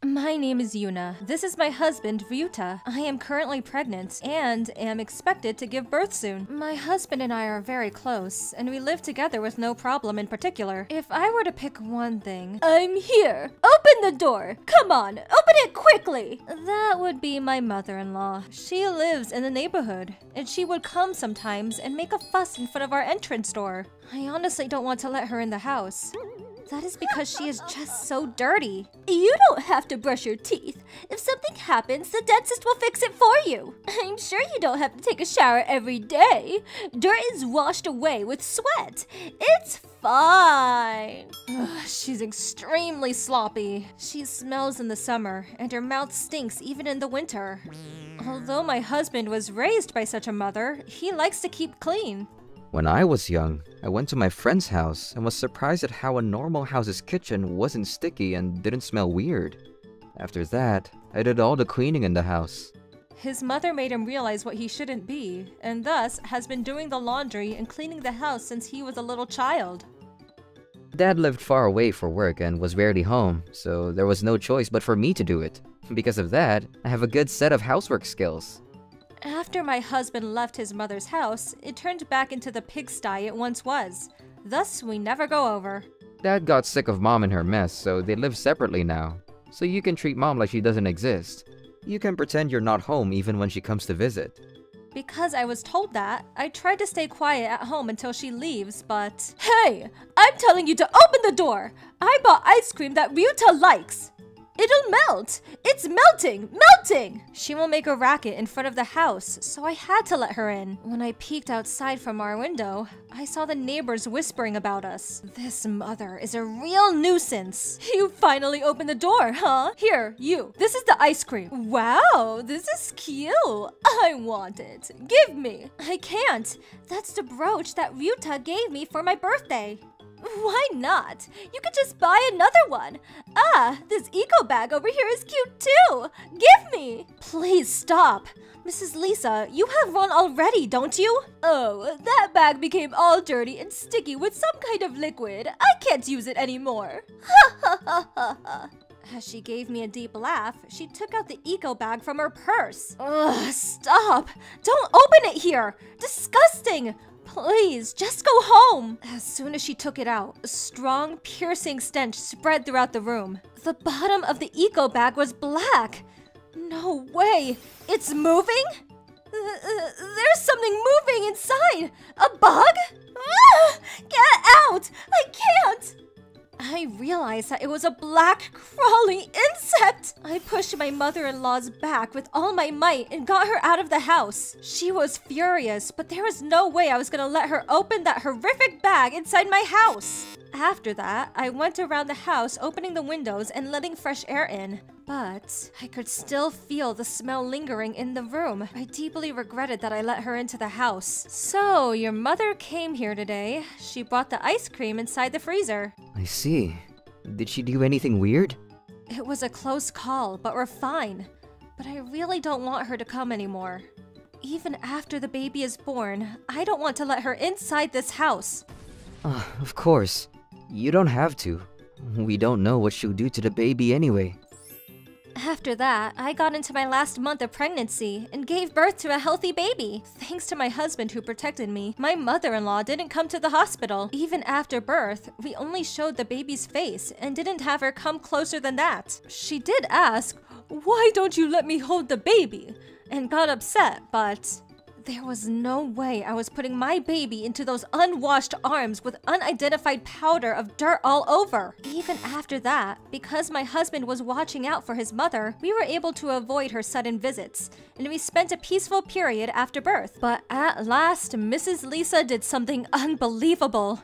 My name is Yuna. This is my husband, Ryuta. I am currently pregnant and am expected to give birth soon. My husband and I are very close, and we live together with no problem in particular. If I were to pick one thing, I'm here! Open the door! Come on, open it quickly! That would be my mother-in-law. She lives in the neighborhood, and she would come sometimes and make a fuss in front of our entrance door. I honestly don't want to let her in the house. That is because she is just so dirty. You don't have to brush your teeth. If something happens, the dentist will fix it for you. I'm sure you don't have to take a shower every day. Dirt is washed away with sweat. It's fine. She's extremely sloppy. She smells in the summer, and her mouth stinks even in the winter. Although my husband was raised by such a mother, he likes to keep clean. When I was young, I went to my friend's house and was surprised at how a normal house's kitchen wasn't sticky and didn't smell weird. After that, I did all the cleaning in the house. His mother made him realize what he shouldn't be, and thus has been doing the laundry and cleaning the house since he was a little child. Dad lived far away for work and was rarely home, so there was no choice but for me to do it. Because of that, I have a good set of housework skills. After my husband left his mother's house, it turned back into the pigsty it once was. Thus, we never go over. Dad got sick of Mom and her mess, so they live separately now. So you can treat Mom like she doesn't exist. You can pretend you're not home even when she comes to visit. Because I was told that, I tried to stay quiet at home until she leaves, but… Hey! I'm telling you to open the door! I bought ice cream that Ryuta likes! It'll melt! It's melting! Melting! She will make a racket in front of the house, so I had to let her in. When I peeked outside from our window, I saw the neighbors whispering about us. This mother is a real nuisance. You finally opened the door, huh? Here, you. This is the ice cream. Wow, this is cute. I want it. Give me. I can't. That's the brooch that Ryuta gave me for my birthday. Why not? You could just buy another one. Ah, this eco bag over here is cute too. Give me. Please stop. Mrs. Lisa, you have one already, don't you? Oh, that bag became all dirty and sticky with some kind of liquid. I can't use it anymore. Ha ha ha ha ha. As she gave me a deep laugh, she took out the eco bag from her purse. Ugh, stop. Don't open it here. Disgusting. Please, just go home! As soon as she took it out, a strong, piercing stench spread throughout the room. The bottom of the eco bag was black! No way! It's moving? There's something moving inside! A bug? Ah! Get out! I can't! I realized that it was a black, crawly insect! I pushed my mother-in-law's back with all my might and got her out of the house. She was furious, but there was no way I was gonna let her open that horrific bag inside my house. After that, I went around the house opening the windows and letting fresh air in. But I could still feel the smell lingering in the room. I deeply regretted that I let her into the house. So, your mother came here today. She brought the ice cream inside the freezer. I see. Did she do anything weird? It was a close call, but we're fine. But I really don't want her to come anymore. Even after the baby is born, I don't want to let her inside this house. Of course. You don't have to. We don't know what she'll do to the baby anyway. After that, I got into my last month of pregnancy and gave birth to a healthy baby. Thanks to my husband who protected me, my mother-in-law didn't come to the hospital. Even after birth, we only showed the baby's face and didn't have her come closer than that. She did ask, "Why don't you let me hold the baby?" and got upset, but there was no way I was putting my baby into those unwashed arms with unidentified powder of dirt all over. Even after that, because my husband was watching out for his mother, we were able to avoid her sudden visits, and we spent a peaceful period after birth. But at last, Mrs. Lisa did something unbelievable.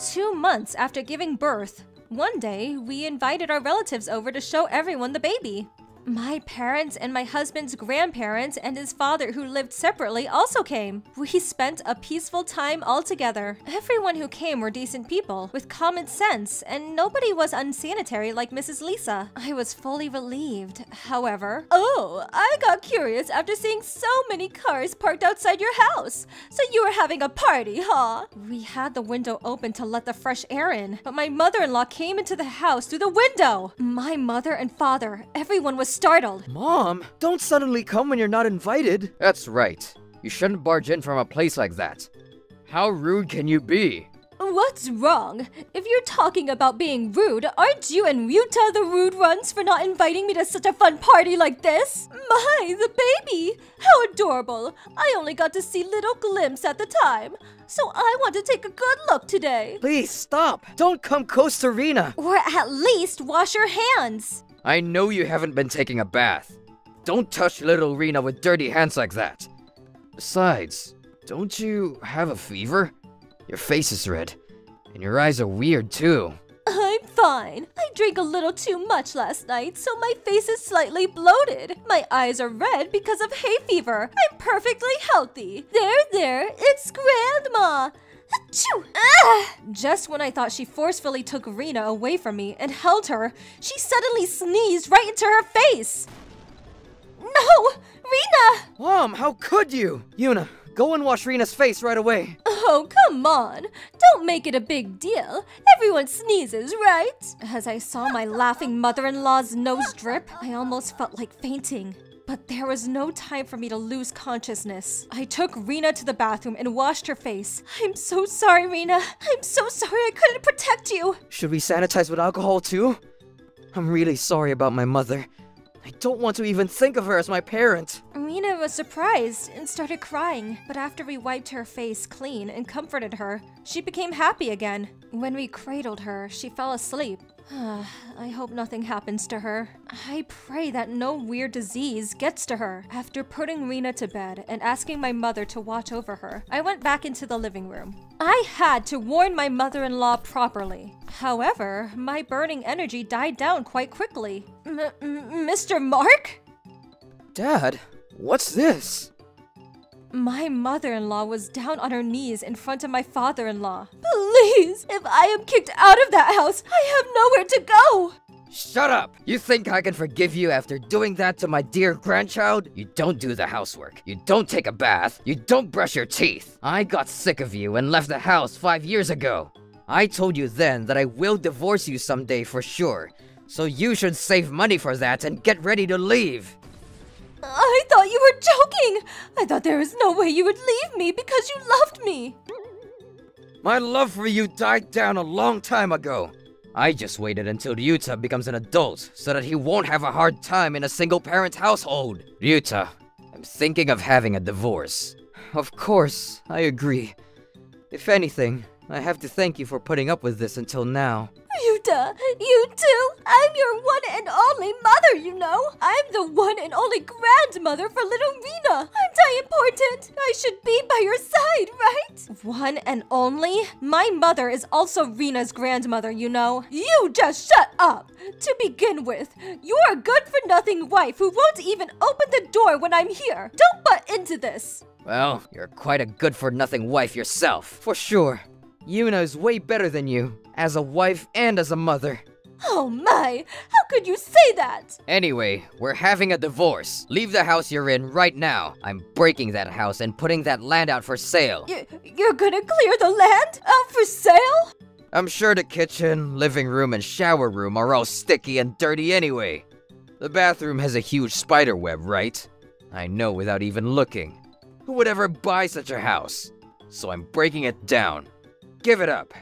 2 months after giving birth, one day, we invited our relatives over to show everyone the baby. My parents and my husband's grandparents and his father, who lived separately, also came. We spent a peaceful time all together. Everyone who came were decent people with common sense, and nobody was unsanitary like Mrs. Lisa. I was fully relieved. However, oh, I got curious after seeing so many cars parked outside your house. So you were having a party, huh? We had the window open to let the fresh air in, but my mother-in-law came into the house through the window. My mother and father, everyone was startled. Mom, don't suddenly come when you're not invited. That's right. You shouldn't barge in from a place like that. How rude can you be? What's wrong? If you're talking about being rude, aren't you and Ryuta the rude ones for not inviting me to such a fun party like this? My, the baby! How adorable! I only got to see little glimpse at the time, so I want to take a good look today. Please stop! Don't come close to Rina! Or at least wash your hands! I know you haven't been taking a bath. Don't touch little Rina with dirty hands like that. Besides, don't you have a fever? Your face is red, and your eyes are weird too. I'm fine. I drank a little too much last night, so my face is slightly bloated. My eyes are red because of hay fever. I'm perfectly healthy. There, it's Grandma. Achoo! Ah! Just when I thought she forcefully took Rina away from me and held her, she suddenly sneezed right into her face. No! Rina! Mom, how could you? Yuna, go and wash Rina's face right away. Oh, come on. Don't make it a big deal. Everyone sneezes, right? As I saw my laughing mother-in-law's nose drip, I almost felt like fainting. But there was no time for me to lose consciousness. I took Rina to the bathroom and washed her face. I'm so sorry, Rina. I'm so sorry I couldn't protect you. Should we sanitize with alcohol too? I'm really sorry about my mother. I don't want to even think of her as my parent. Rina was surprised and started crying, but after we wiped her face clean and comforted her, she became happy again. When we cradled her, she fell asleep. I hope nothing happens to her. I pray that no weird disease gets to her. After putting Rina to bed and asking my mother to watch over her, I went back into the living room. I had to warn my mother-in-law properly. However, my burning energy died down quite quickly. Mr. Mark? Dad, what's this? My mother-in-law was down on her knees in front of my father-in-law. Please, if I am kicked out of that house, I have nowhere to go! Shut up! You think I can forgive you after doing that to my dear grandchild? You don't do the housework. You don't take a bath. You don't brush your teeth. I got sick of you and left the house 5 years ago. I told you then that I will divorce you someday for sure. So you should save money for that and get ready to leave. I thought you were joking! I thought there was no way you would leave me because you loved me! My love for you died down a long time ago. I just waited until Ryuta becomes an adult so that he won't have a hard time in a single-parent household. Ryuta, I'm thinking of having a divorce. Of course, I agree. If anything, I have to thank you for putting up with this until now. Ryuta, you too? I'm your one and only mother, you know? I'm the one and only grandmother for little Rina. Aren't I important? I should be by your side, right? One and only? My mother is also Rina's grandmother, you know? You just shut up! To begin with, you're a good-for-nothing wife who won't even open the door when I'm here. Don't butt into this. Well, you're quite a good-for-nothing wife yourself, for sure. Yuna is way better than you, as a wife and as a mother. Oh my! How could you say that? Anyway, we're having a divorce. Leave the house you're in right now. I'm breaking that house and putting that land out for sale. You're gonna clear the land out for sale? I'm sure the kitchen, living room, and shower room are all sticky and dirty anyway. The bathroom has a huge spider web, right? I know without even looking. Who would ever buy such a house? So I'm breaking it down. Give it up.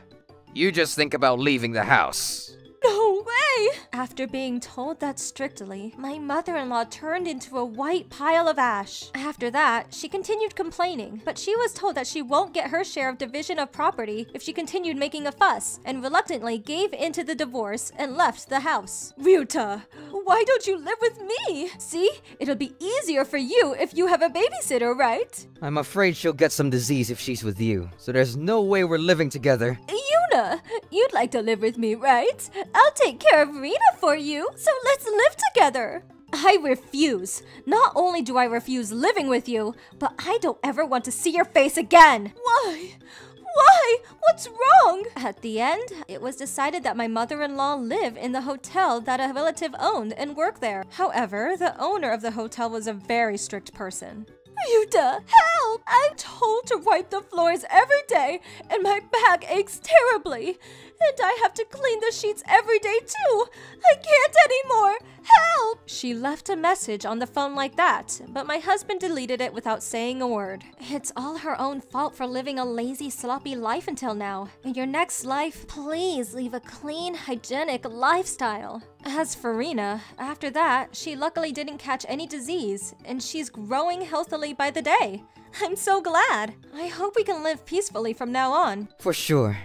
You just think about leaving the house. No way! After being told that strictly, my mother-in-law turned into a white pile of ash. After that, she continued complaining, but she was told that she won't get her share of division of property if she continued making a fuss, and reluctantly gave in to the divorce and left the house. Ryuta, why don't you live with me? See, it'll be easier for you if you have a babysitter, right? I'm afraid she'll get some disease if she's with you, so there's no way we're living together. Yuna, you'd like to live with me, right? I'll take care of Rina for you, so let's live together. I refuse. Not only do I refuse living with you, but I don't ever want to see your face again. Why? Why? What's wrong? At the end, it was decided that my mother-in-law live in the hotel that a relative owned and work there. However, the owner of the hotel was a very strict person. Ryuta, help! I'm told to wipe the floors every day, and my back aches terribly. And I have to clean the sheets every day too. I can't anymore. Help! She left a message on the phone like that, but my husband deleted it without saying a word. It's all her own fault for living a lazy, sloppy life until now. In your next life, please leave a clean, hygienic lifestyle. As for Rena, after that, she luckily didn't catch any disease, and she's growing healthily by the day. I'm so glad. I hope we can live peacefully from now on. For sure.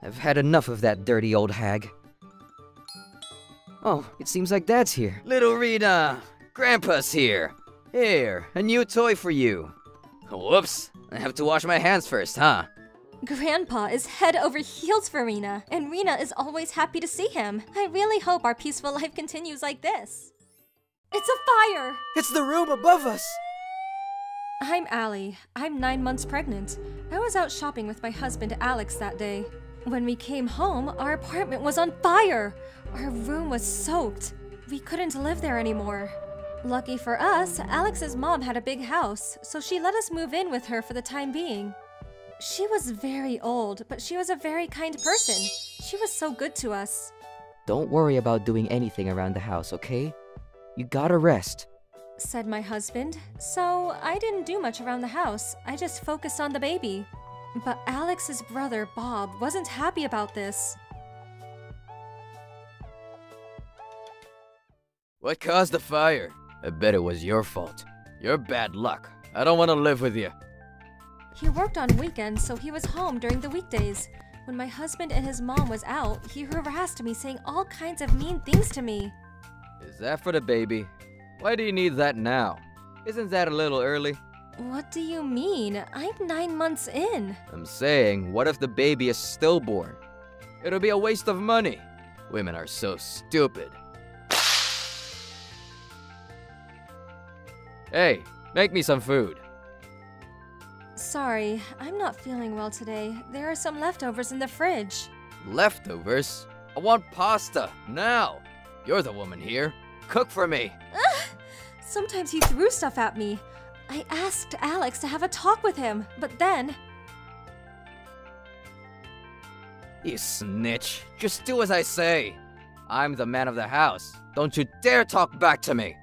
I've had enough of that dirty old hag. Oh, it seems like Dad's here. Little Rena! Grandpa's here! Here, a new toy for you. Whoops, I have to wash my hands first, huh? Grandpa is head over heels for Rena, and Rena is always happy to see him. I really hope our peaceful life continues like this. It's a fire! It's the room above us! I'm Allie. I'm 9 months pregnant. I was out shopping with my husband Alex that day. When we came home, our apartment was on fire! Our room was soaked. We couldn't live there anymore. Lucky for us, Alex's mom had a big house, so she let us move in with her for the time being. She was very old, but she was a very kind person. She was so good to us. Don't worry about doing anything around the house, okay? You gotta rest, said my husband. So I didn't do much around the house. I just focused on the baby. But Alex's brother, Bob, wasn't happy about this. What caused the fire? I bet it was your fault. You're bad luck. I don't want to live with you. He worked on weekends, so he was home during the weekdays. When my husband and his mom was out, he harassed me, saying all kinds of mean things to me. Is that for the baby? Why do you need that now? Isn't that a little early? What do you mean? I'm 9 months in. I'm saying, what if the baby is stillborn? It'll be a waste of money. Women are so stupid. Hey, make me some food. Sorry, I'm not feeling well today. There are some leftovers in the fridge. Leftovers? I want pasta, now! You're the woman here. Cook for me. Sometimes he threw stuff at me. I asked Alex to have a talk with him, but then... You snitch. Just do as I say. I'm the man of the house. Don't you dare talk back to me.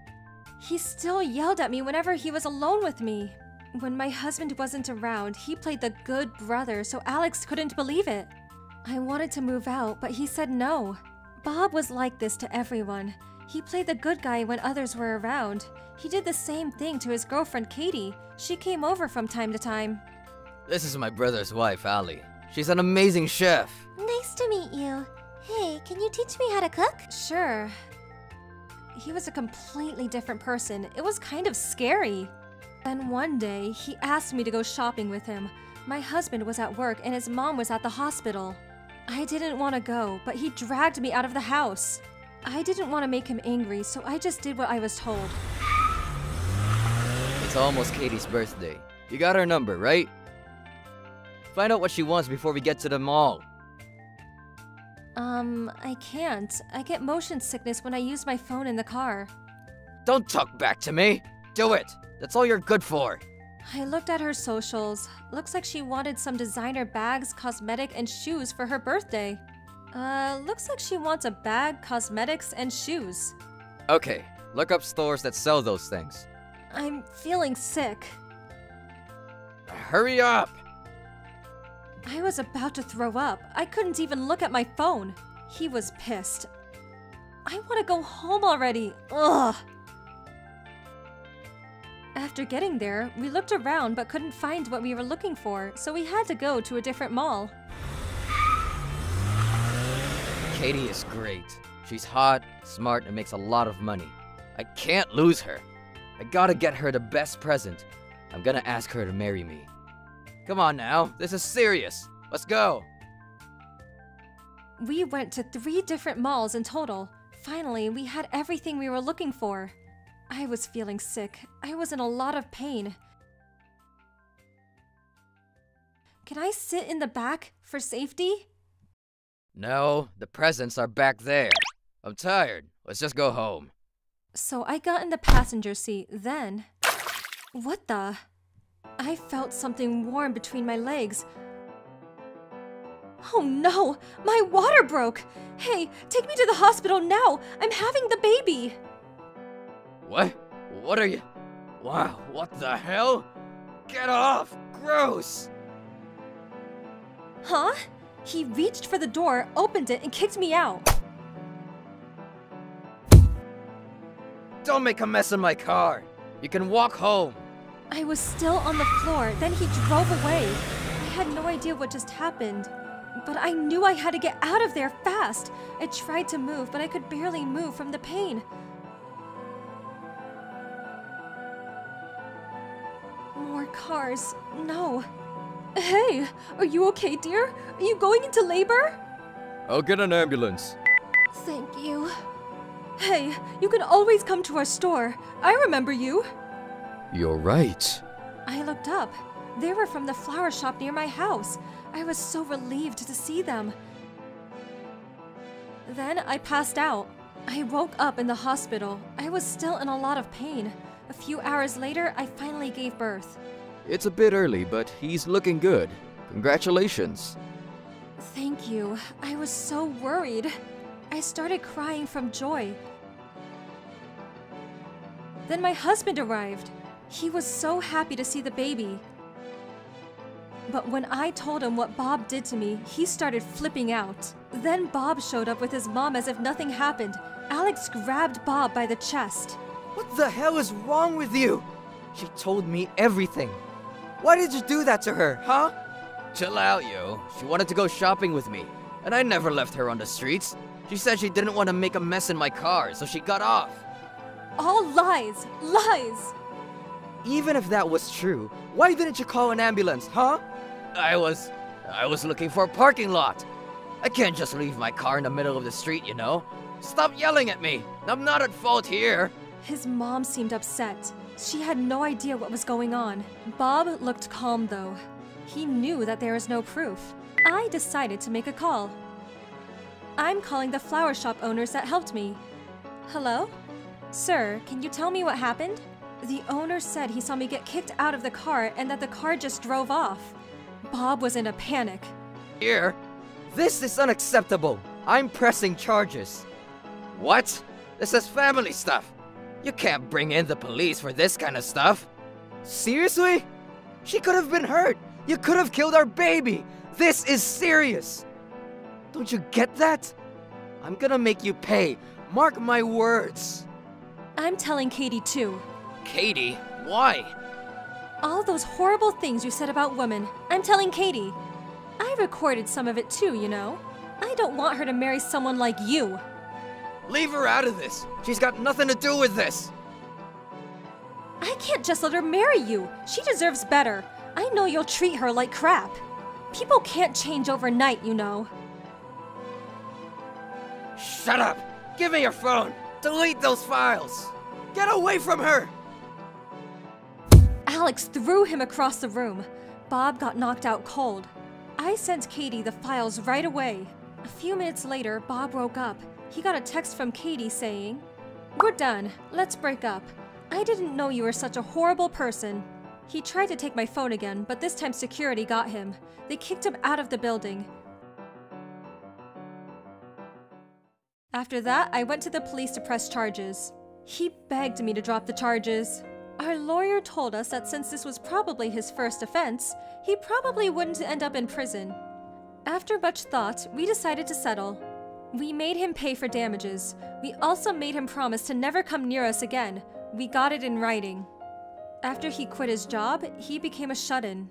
He still yelled at me whenever he was alone with me. When my husband wasn't around, he played the good brother, so Alex couldn't believe it. I wanted to move out, but he said no. Bob was like this to everyone. He played the good guy when others were around. He did the same thing to his girlfriend, Katie. She came over from time to time. This is my brother's wife, Allie. She's an amazing chef. Nice to meet you. Hey, can you teach me how to cook? Sure. He was a completely different person. It was kind of scary. Then one day, he asked me to go shopping with him. My husband was at work and his mom was at the hospital. I didn't want to go, but he dragged me out of the house. I didn't want to make him angry, so I just did what I was told. It's almost Katie's birthday. You got her number, right? Find out what she wants before we get to the mall. I can't. I get motion sickness when I use my phone in the car. Don't talk back to me! Do it! That's all you're good for! I looked at her socials. Looks like she wanted some designer bags, cosmetic, and shoes for her birthday. Looks like she wants a bag, cosmetics, and shoes. Okay, look up stores that sell those things. I'm feeling sick. Hurry up! I was about to throw up. I couldn't even look at my phone. He was pissed. I want to go home already. Ugh. After getting there, we looked around but couldn't find what we were looking for, so we had to go to a different mall. Katie is great. She's hot, smart, and makes a lot of money. I can't lose her. I gotta get her the best present. I'm gonna ask her to marry me. Come on now, this is serious. Let's go. We went to 3 different malls in total. Finally, we had everything we were looking for. I was feeling sick. I was in a lot of pain. Can I sit in the back for safety? No, the presents are back there. I'm tired. Let's just go home. So I got in the passenger seat, then... What the? I felt something warm between my legs. Oh no! My water broke! Hey, take me to the hospital now! I'm having the baby! What? What are you... Wow, what the hell? Get off! Gross! Huh? He reached for the door, opened it, and kicked me out. Don't make a mess in my car. You can walk home. I was still on the floor, then he drove away. I had no idea what just happened. But I knew I had to get out of there fast. I tried to move, but I could barely move from the pain. More cars. No. Hey, are you okay, dear? Are you going into labor? I'll get an ambulance. Thank you. Hey, you can always come to our store. I remember you. You're right. I looked up. They were from the flower shop near my house. I was so relieved to see them. Then I passed out. I woke up in the hospital. I was still in a lot of pain. A few hours later, I finally gave birth. It's a bit early, but he's looking good. Congratulations. Thank you. I was so worried. I started crying from joy. Then my husband arrived. He was so happy to see the baby. But when I told him what Bob did to me, he started flipping out. Then Bob showed up with his mom as if nothing happened. Alex grabbed Bob by the chest. What the hell is wrong with you? She told me everything. Why did you do that to her, huh? Chill out, yo. She wanted to go shopping with me, and I never left her on the streets. She said she didn't want to make a mess in my car, so she got off. All lies! Lies! Even if that was true, why didn't you call an ambulance, huh? I was looking for a parking lot. I can't just leave my car in the middle of the street, you know? Stop yelling at me. I'm not at fault here. His mom seemed upset. She had no idea what was going on. Bob looked calm though. He knew that there is no proof. I decided to make a call. I'm calling the flower shop owners that helped me. Hello? Sir, can you tell me what happened? The owner said he saw me get kicked out of the car and that the car just drove off. Bob was in a panic. Here? This is unacceptable. I'm pressing charges. What? This is family stuff. You can't bring in the police for this kind of stuff. Seriously? She could have been hurt. You could have killed our baby. This is serious. Don't you get that? I'm gonna make you pay. Mark my words. I'm telling Katie too. Katie? Why? All those horrible things you said about women. I'm telling Katie. I recorded some of it too, you know. I don't want her to marry someone like you. Leave her out of this. She's got nothing to do with this. I can't just let her marry you. She deserves better. I know you'll treat her like crap. People can't change overnight, you know. Shut up! Give me your phone! Delete those files! Get away from her! Alex threw him across the room. Bob got knocked out cold. I sent Katie the files right away. A few minutes later, Bob woke up. He got a text from Katie saying, "We're done. Let's break up. I didn't know you were such a horrible person." He tried to take my phone again, but this time security got him. They kicked him out of the building. After that, I went to the police to press charges. He begged me to drop the charges. Our lawyer told us that since this was probably his first offense, he probably wouldn't end up in prison. After much thought, we decided to settle. We made him pay for damages. We also made him promise to never come near us again. We got it in writing. After he quit his job, he became a shut-in.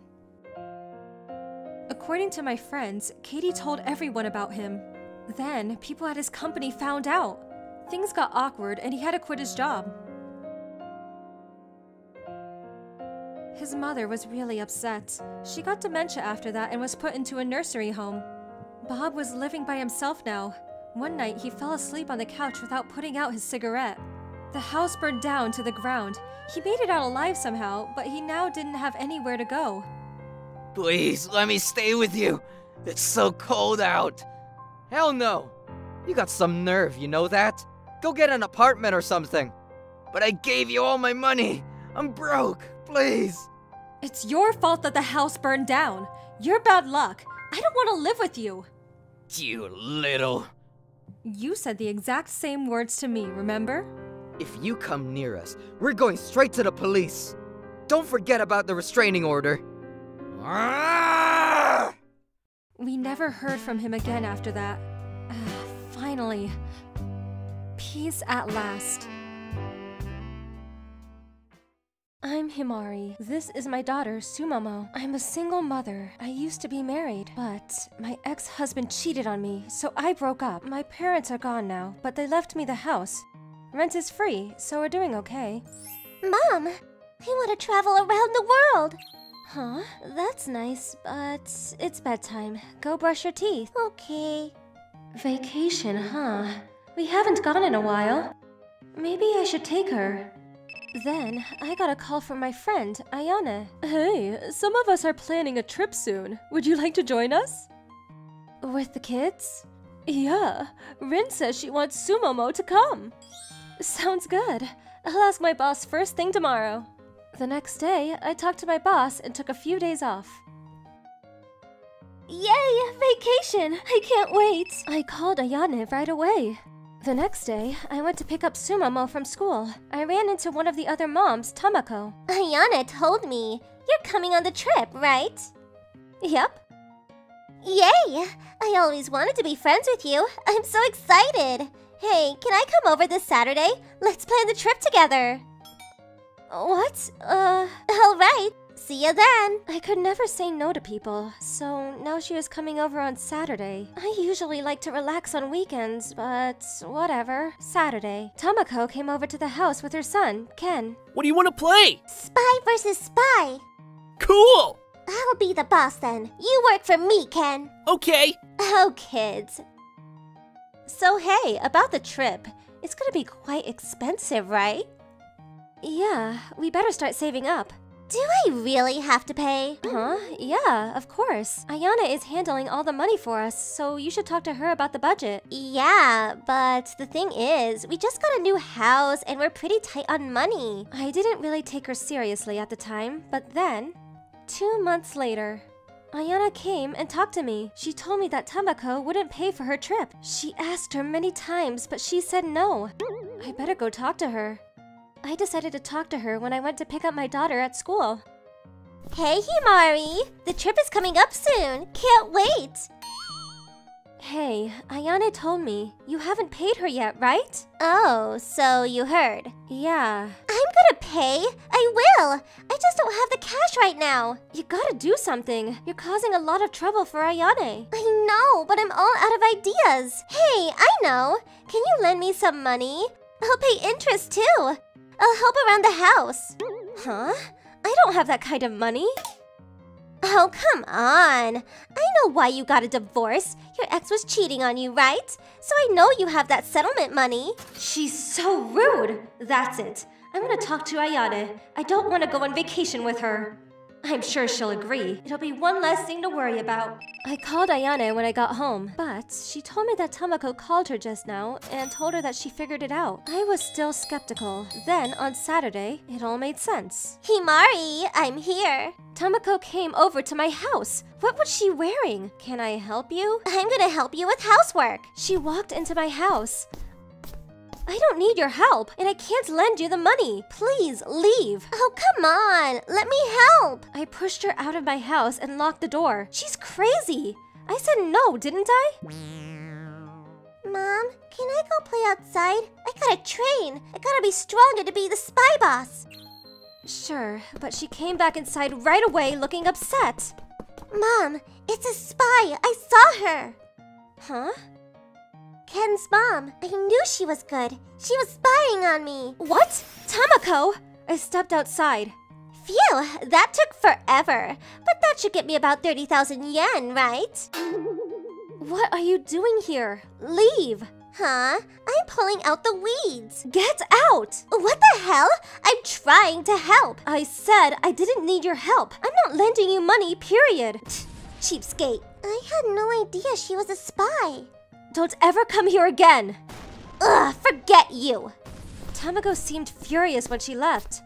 According to my friends, Katie told everyone about him. Then, people at his company found out. Things got awkward and he had to quit his job. His mother was really upset. She got dementia after that and was put into a nursery home. Bob was living by himself now. One night, he fell asleep on the couch without putting out his cigarette. The house burned down to the ground. He made it out alive somehow, but he now didn't have anywhere to go. Please, let me stay with you. It's so cold out. Hell no. You got some nerve, you know that? Go get an apartment or something. But I gave you all my money. I'm broke. Please. It's your fault that the house burned down. You're bad luck. I don't want to live with you. You little... You said the exact same words to me, remember? If you come near us, we're going straight to the police. Don't forget about the restraining order. Ah! We never heard from him again after that. Finally. Peace at last. I'm Himari. This is my daughter, Sumomo. I'm a single mother. I used to be married, but my ex-husband cheated on me, so I broke up. My parents are gone now, but they left me the house. Rent is free, so we're doing okay. Mom, we want to travel around the world. Huh? That's nice, but it's bedtime. Go brush your teeth. Okay. Vacation, huh? We haven't gone in a while. Maybe I should take her. Then, I got a call from my friend, Ayane. Hey, some of us are planning a trip soon. Would you like to join us? With the kids? Yeah, Rin says she wants Sumomo to come. Sounds good. I'll ask my boss first thing tomorrow. The next day, I talked to my boss and took a few days off. Yay, vacation! I can't wait! I called Ayane right away. The next day, I went to pick up Sumomo from school. I ran into one of the other moms, Tamako. Ayane told me you're coming on the trip, right? Yep. Yay! I always wanted to be friends with you. I'm so excited. Hey, can I come over this Saturday? Let's plan the trip together. What? All right. See you then. I could never say no to people, so now she was coming over on Saturday. I usually like to relax on weekends, but whatever. Saturday. Tamako came over to the house with her son, Ken. What do you want to play? Spy versus spy. Cool! I'll be the boss then. You work for me, Ken. Okay. Oh, kids. So hey, about the trip. It's gonna be quite expensive, right? Yeah, we better start saving up. Do I really have to pay? Huh? Yeah, of course. Ayane is handling all the money for us, so you should talk to her about the budget. Yeah, but the thing is, we just got a new house and we're pretty tight on money. I didn't really take her seriously at the time, but then, 2 months later, Ayana came and talked to me. She told me that Tamako wouldn't pay for her trip. She asked her many times, but she said no. I better go talk to her. I decided to talk to her when I went to pick up my daughter at school. Hey, Himari! The trip is coming up soon! Can't wait! Hey, Ayane told me you haven't paid her yet, right? Oh, so you heard. Yeah. I'm gonna pay! I will! I just don't have the cash right now! You gotta do something. You're causing a lot of trouble for Ayane. I know, but I'm all out of ideas. Hey, I know! Can you lend me some money? I'll pay interest too! I'll help around the house. Huh? I don't have that kind of money. Oh, come on. I know why you got a divorce. Your ex was cheating on you, right? So I know you have that settlement money. She's so rude. That's it. I'm gonna talk to Ayane. I don't want to go on vacation with her. I'm sure she'll agree. It'll be one less thing to worry about. I called Ayane when I got home, but she told me that Tamako called her just now and told her that she figured it out. I was still skeptical. Then, on Saturday, it all made sense. Himari, I'm here. Tamako came over to my house. What was she wearing? Can I help you? I'm gonna help you with housework. She walked into my house. I don't need your help, and I can't lend you the money. Please, leave. Oh, come on. Let me help. I pushed her out of my house and locked the door. She's crazy. I said no, didn't I? Mom, can I go play outside? I gotta train. I gotta be stronger to be the spy boss. Sure, but she came back inside right away looking upset. Mom, it's a spy. I saw her. Huh? Ken's mom. I knew she was good. She was spying on me. What? Tamako! I stepped outside. Phew, that took forever. But that should get me about 30,000 yen, right? What are you doing here? Leave! Huh? I'm pulling out the weeds. Get out! What the hell? I'm trying to help. I said I didn't need your help. I'm not lending you money, period. Cheapskate. I had no idea she was a spy. Don't ever come here again. Ugh, forget you. Tamako seemed furious when she left.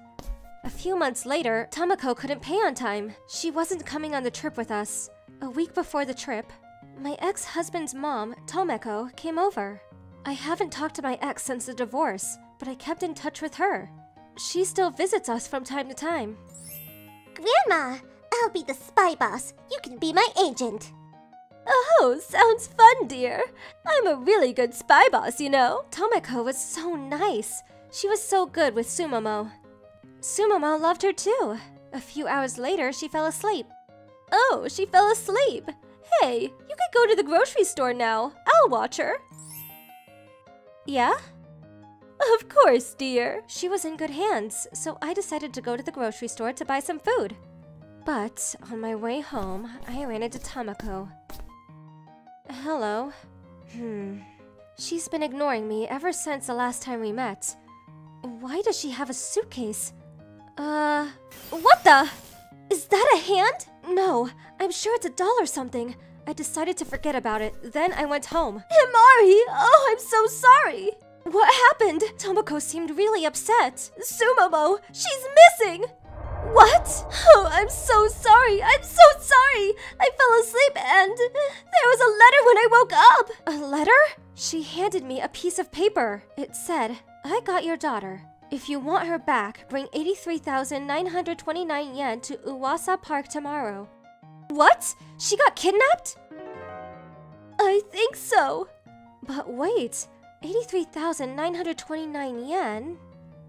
A few months later, Tamako couldn't pay on time. She wasn't coming on the trip with us. A week before the trip, my ex-husband's mom, Tomeko, came over. I haven't talked to my ex since the divorce, but I kept in touch with her. She still visits us from time to time. Grandma, I'll be the spy boss. You can be my agent. Oh, sounds fun, dear. I'm a really good spy boss, you know. Tomeko was so nice. She was so good with Sumomo. Sumomo loved her too. A few hours later, she fell asleep. Oh, she fell asleep. Hey, you could go to the grocery store now. I'll watch her. Yeah? Of course, dear. She was in good hands, so I decided to go to the grocery store to buy some food. But on my way home, I ran into Tamako. Hello. She's been ignoring me ever since the last time we met. Why does she have a suitcase? What the? Is that a hand? No, I'm sure it's a doll or something. I decided to forget about it, then I went home. Himari! Oh, I'm so sorry! What happened? Tomoko seemed really upset. Sumomo, she's missing! What? Oh, I'm so sorry. I'm so sorry. I fell asleep and there was a letter when I woke up. A letter? She handed me a piece of paper. It said, I got your daughter. If you want her back, bring 83,929 yen to Uwasa Park tomorrow. What? She got kidnapped? I think so. But wait, 83,929 yen?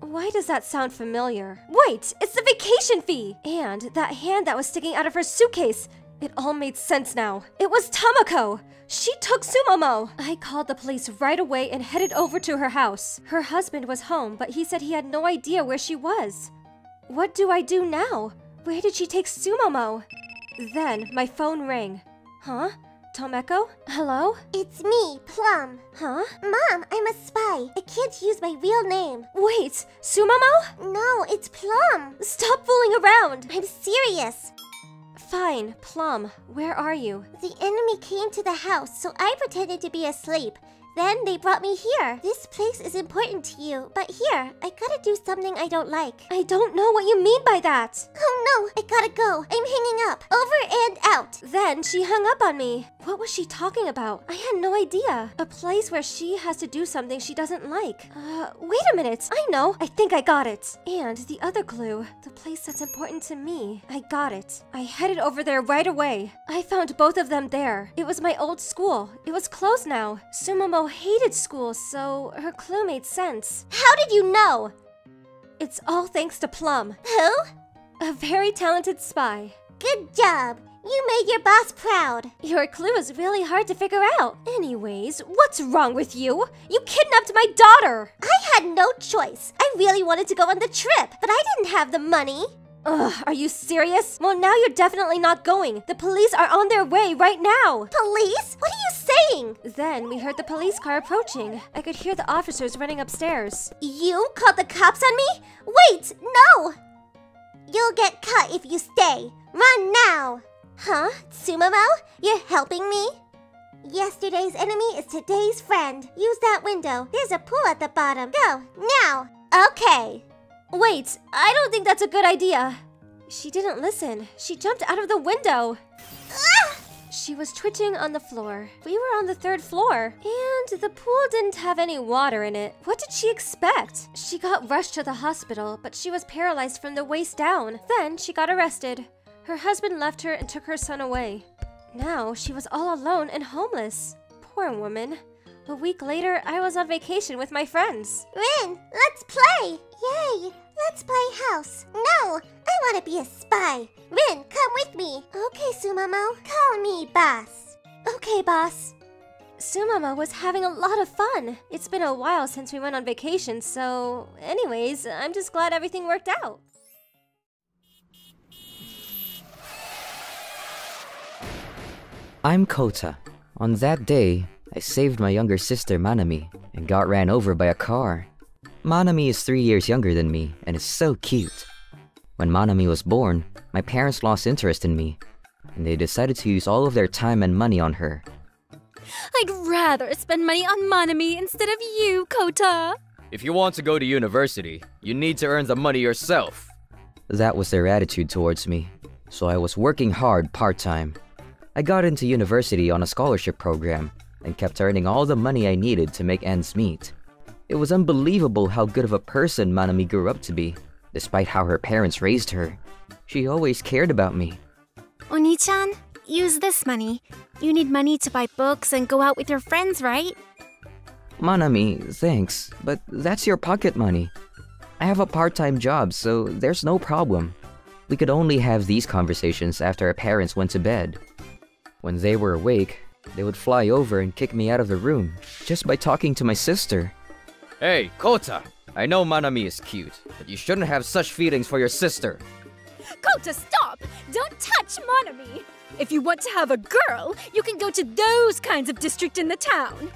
Why does that sound familiar? Wait, it's the vacation fee! And that hand that was sticking out of her suitcase. It all made sense now. It was Tamako! She took Sumomo! I called the police right away and headed over to her house. Her husband was home, but he said he had no idea where she was. What do I do now? Where did she take Sumomo? Then my phone rang. Huh? Tomeko? Hello? It's me, Plum. Huh? Mom, I'm a spy. I can't use my real name. Wait, Sumomo? No, it's Plum. Stop fooling around! I'm serious. Fine, Plum, where are you? The enemy came to the house, so I pretended to be asleep. Then they brought me here. This place is important to you, but here, I gotta do something I don't like. I don't know what you mean by that. Oh no, I gotta go. I'm hanging up. Over and out. Then she hung up on me. What was she talking about? I had no idea. A place where she has to do something she doesn't like. Wait a minute. I know. I think I got it. And the other clue, the place that's important to me. I got it. I headed over there right away. I found both of them there. It was my old school. It was closed now. Sumomo hated school, so her clue made sense. How did you know? It's all thanks to Plum. Who? A very talented spy. Good job. You made your boss proud. Your clue is really hard to figure out. Anyways, what's wrong with you? You kidnapped my daughter! I had no choice. I really wanted to go on the trip, but I didn't have the money. Ugh, are you serious? Well, now you're definitely not going. The police are on their way right now. Police? What are you saying? Then we heard the police car approaching. I could hear the officers running upstairs. You called the cops on me? Wait, no! You'll get cut if you stay. Run now! Huh? Sumomo? You're helping me? Yesterday's enemy is today's friend. Use that window. There's a pool at the bottom. Go, now! Okay. Wait, I don't think that's a good idea. She didn't listen. She jumped out of the window. Ah! She was twitching on the floor. We were on the 3rd floor, and the pool didn't have any water in it. What did she expect? She got rushed to the hospital, but she was paralyzed from the waist down. Then she got arrested. Her husband left her and took her son away. Now she was all alone and homeless. Poor woman. A week later, I was on vacation with my friends. Rin, let's play! Yay! Let's play house. No, I want to be a spy. Rin, come with me. Okay, Sumomo. Call me boss. Okay, boss. Sumomo was having a lot of fun. It's been a while since we went on vacation, so anyways, I'm just glad everything worked out. I'm Kota. On that day, I saved my younger sister Manami and got ran over by a car. Manami is 3 years younger than me and is so cute. When Manami was born, my parents lost interest in me, and they decided to use all of their time and money on her. I'd rather spend money on Manami instead of you, Kota. If you want to go to university, you need to earn the money yourself. That was their attitude towards me, so I was working hard part-time. I got into university on a scholarship program and kept earning all the money I needed to make ends meet. It was unbelievable how good of a person Manami grew up to be, despite how her parents raised her. She always cared about me. Oni-chan, use this money. You need money to buy books and go out with your friends, right? Manami, thanks, but that's your pocket money. I have a part-time job, so there's no problem. We could only have these conversations after our parents went to bed. When they were awake, they would fly over and kick me out of the room just by talking to my sister. Hey, Kota! I know Manami is cute, but you shouldn't have such feelings for your sister. Kota, stop! Don't touch Manami! If you want to have a girl, you can go to those kinds of district in the town.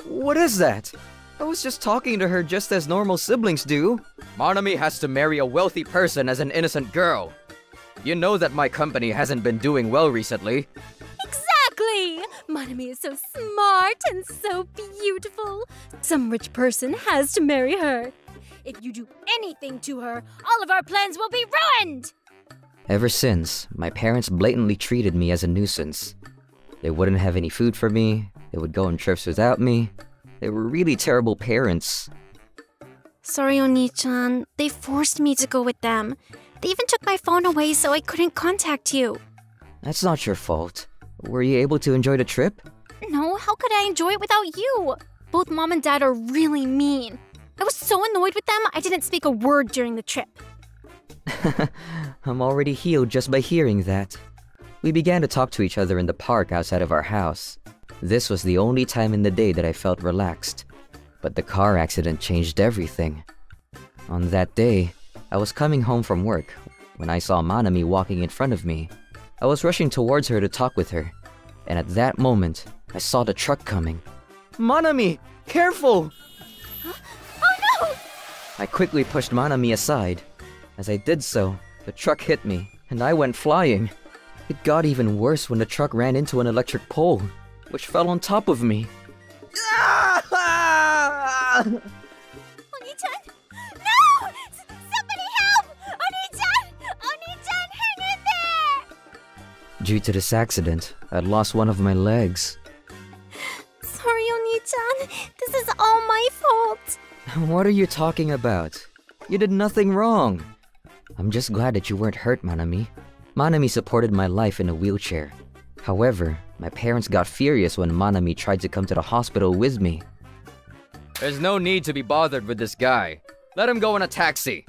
What is that? I was just talking to her just as normal siblings do. Manami has to marry a wealthy person as an innocent girl. You know that my company hasn't been doing well recently. Exactly! Manami is so smart and so beautiful. Some rich person has to marry her. If you do anything to her, all of our plans will be ruined! Ever since, my parents blatantly treated me as a nuisance. They wouldn't have any food for me, they would go on trips without me. They were really terrible parents. Sorry, Oni-chan. They forced me to go with them. They even took my phone away so I couldn't contact you. That's not your fault. Were you able to enjoy the trip? No, how could I enjoy it without you? Both Mom and Dad are really mean. I was so annoyed with them, I didn't speak a word during the trip. I'm already healed just by hearing that. We began to talk to each other in the park outside of our house. This was the only time in the day that I felt relaxed. But the car accident changed everything. On that day, I was coming home from work when I saw Manami walking in front of me. I was rushing towards her to talk with her, and at that moment, I saw the truck coming. Manami! Careful! Huh? Oh no! I quickly pushed Manami aside. As I did so, the truck hit me, and I went flying. It got even worse when the truck ran into an electric pole, which fell on top of me. Oni-chan! No! Somebody help! Oni-chan! Oni-chan, hang in there! Due to this accident, I'd lost one of my legs. Sorry, Oni-chan. This is all my fault. What are you talking about? You did nothing wrong. I'm just glad that you weren't hurt, Manami. Manami supported my life in a wheelchair. However, my parents got furious when Manami tried to come to the hospital with me. There's no need to be bothered with this guy. Let him go in a taxi.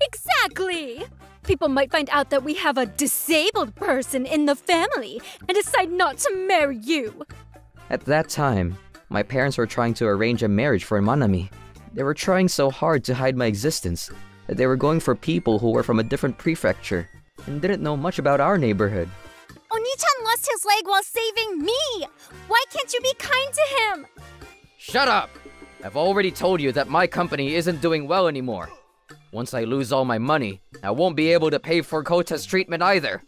Exactly! People might find out that we have a disabled person in the family and decide not to marry you. At that time, my parents were trying to arrange a marriage for Manami. They were trying so hard to hide my existence that they were going for people who were from a different prefecture and didn't know much about our neighborhood. Oni-chan lost his leg while saving me! Why can't you be kind to him? Shut up! I've already told you that my company isn't doing well anymore. Once I lose all my money, I won't be able to pay for Kota's treatment either.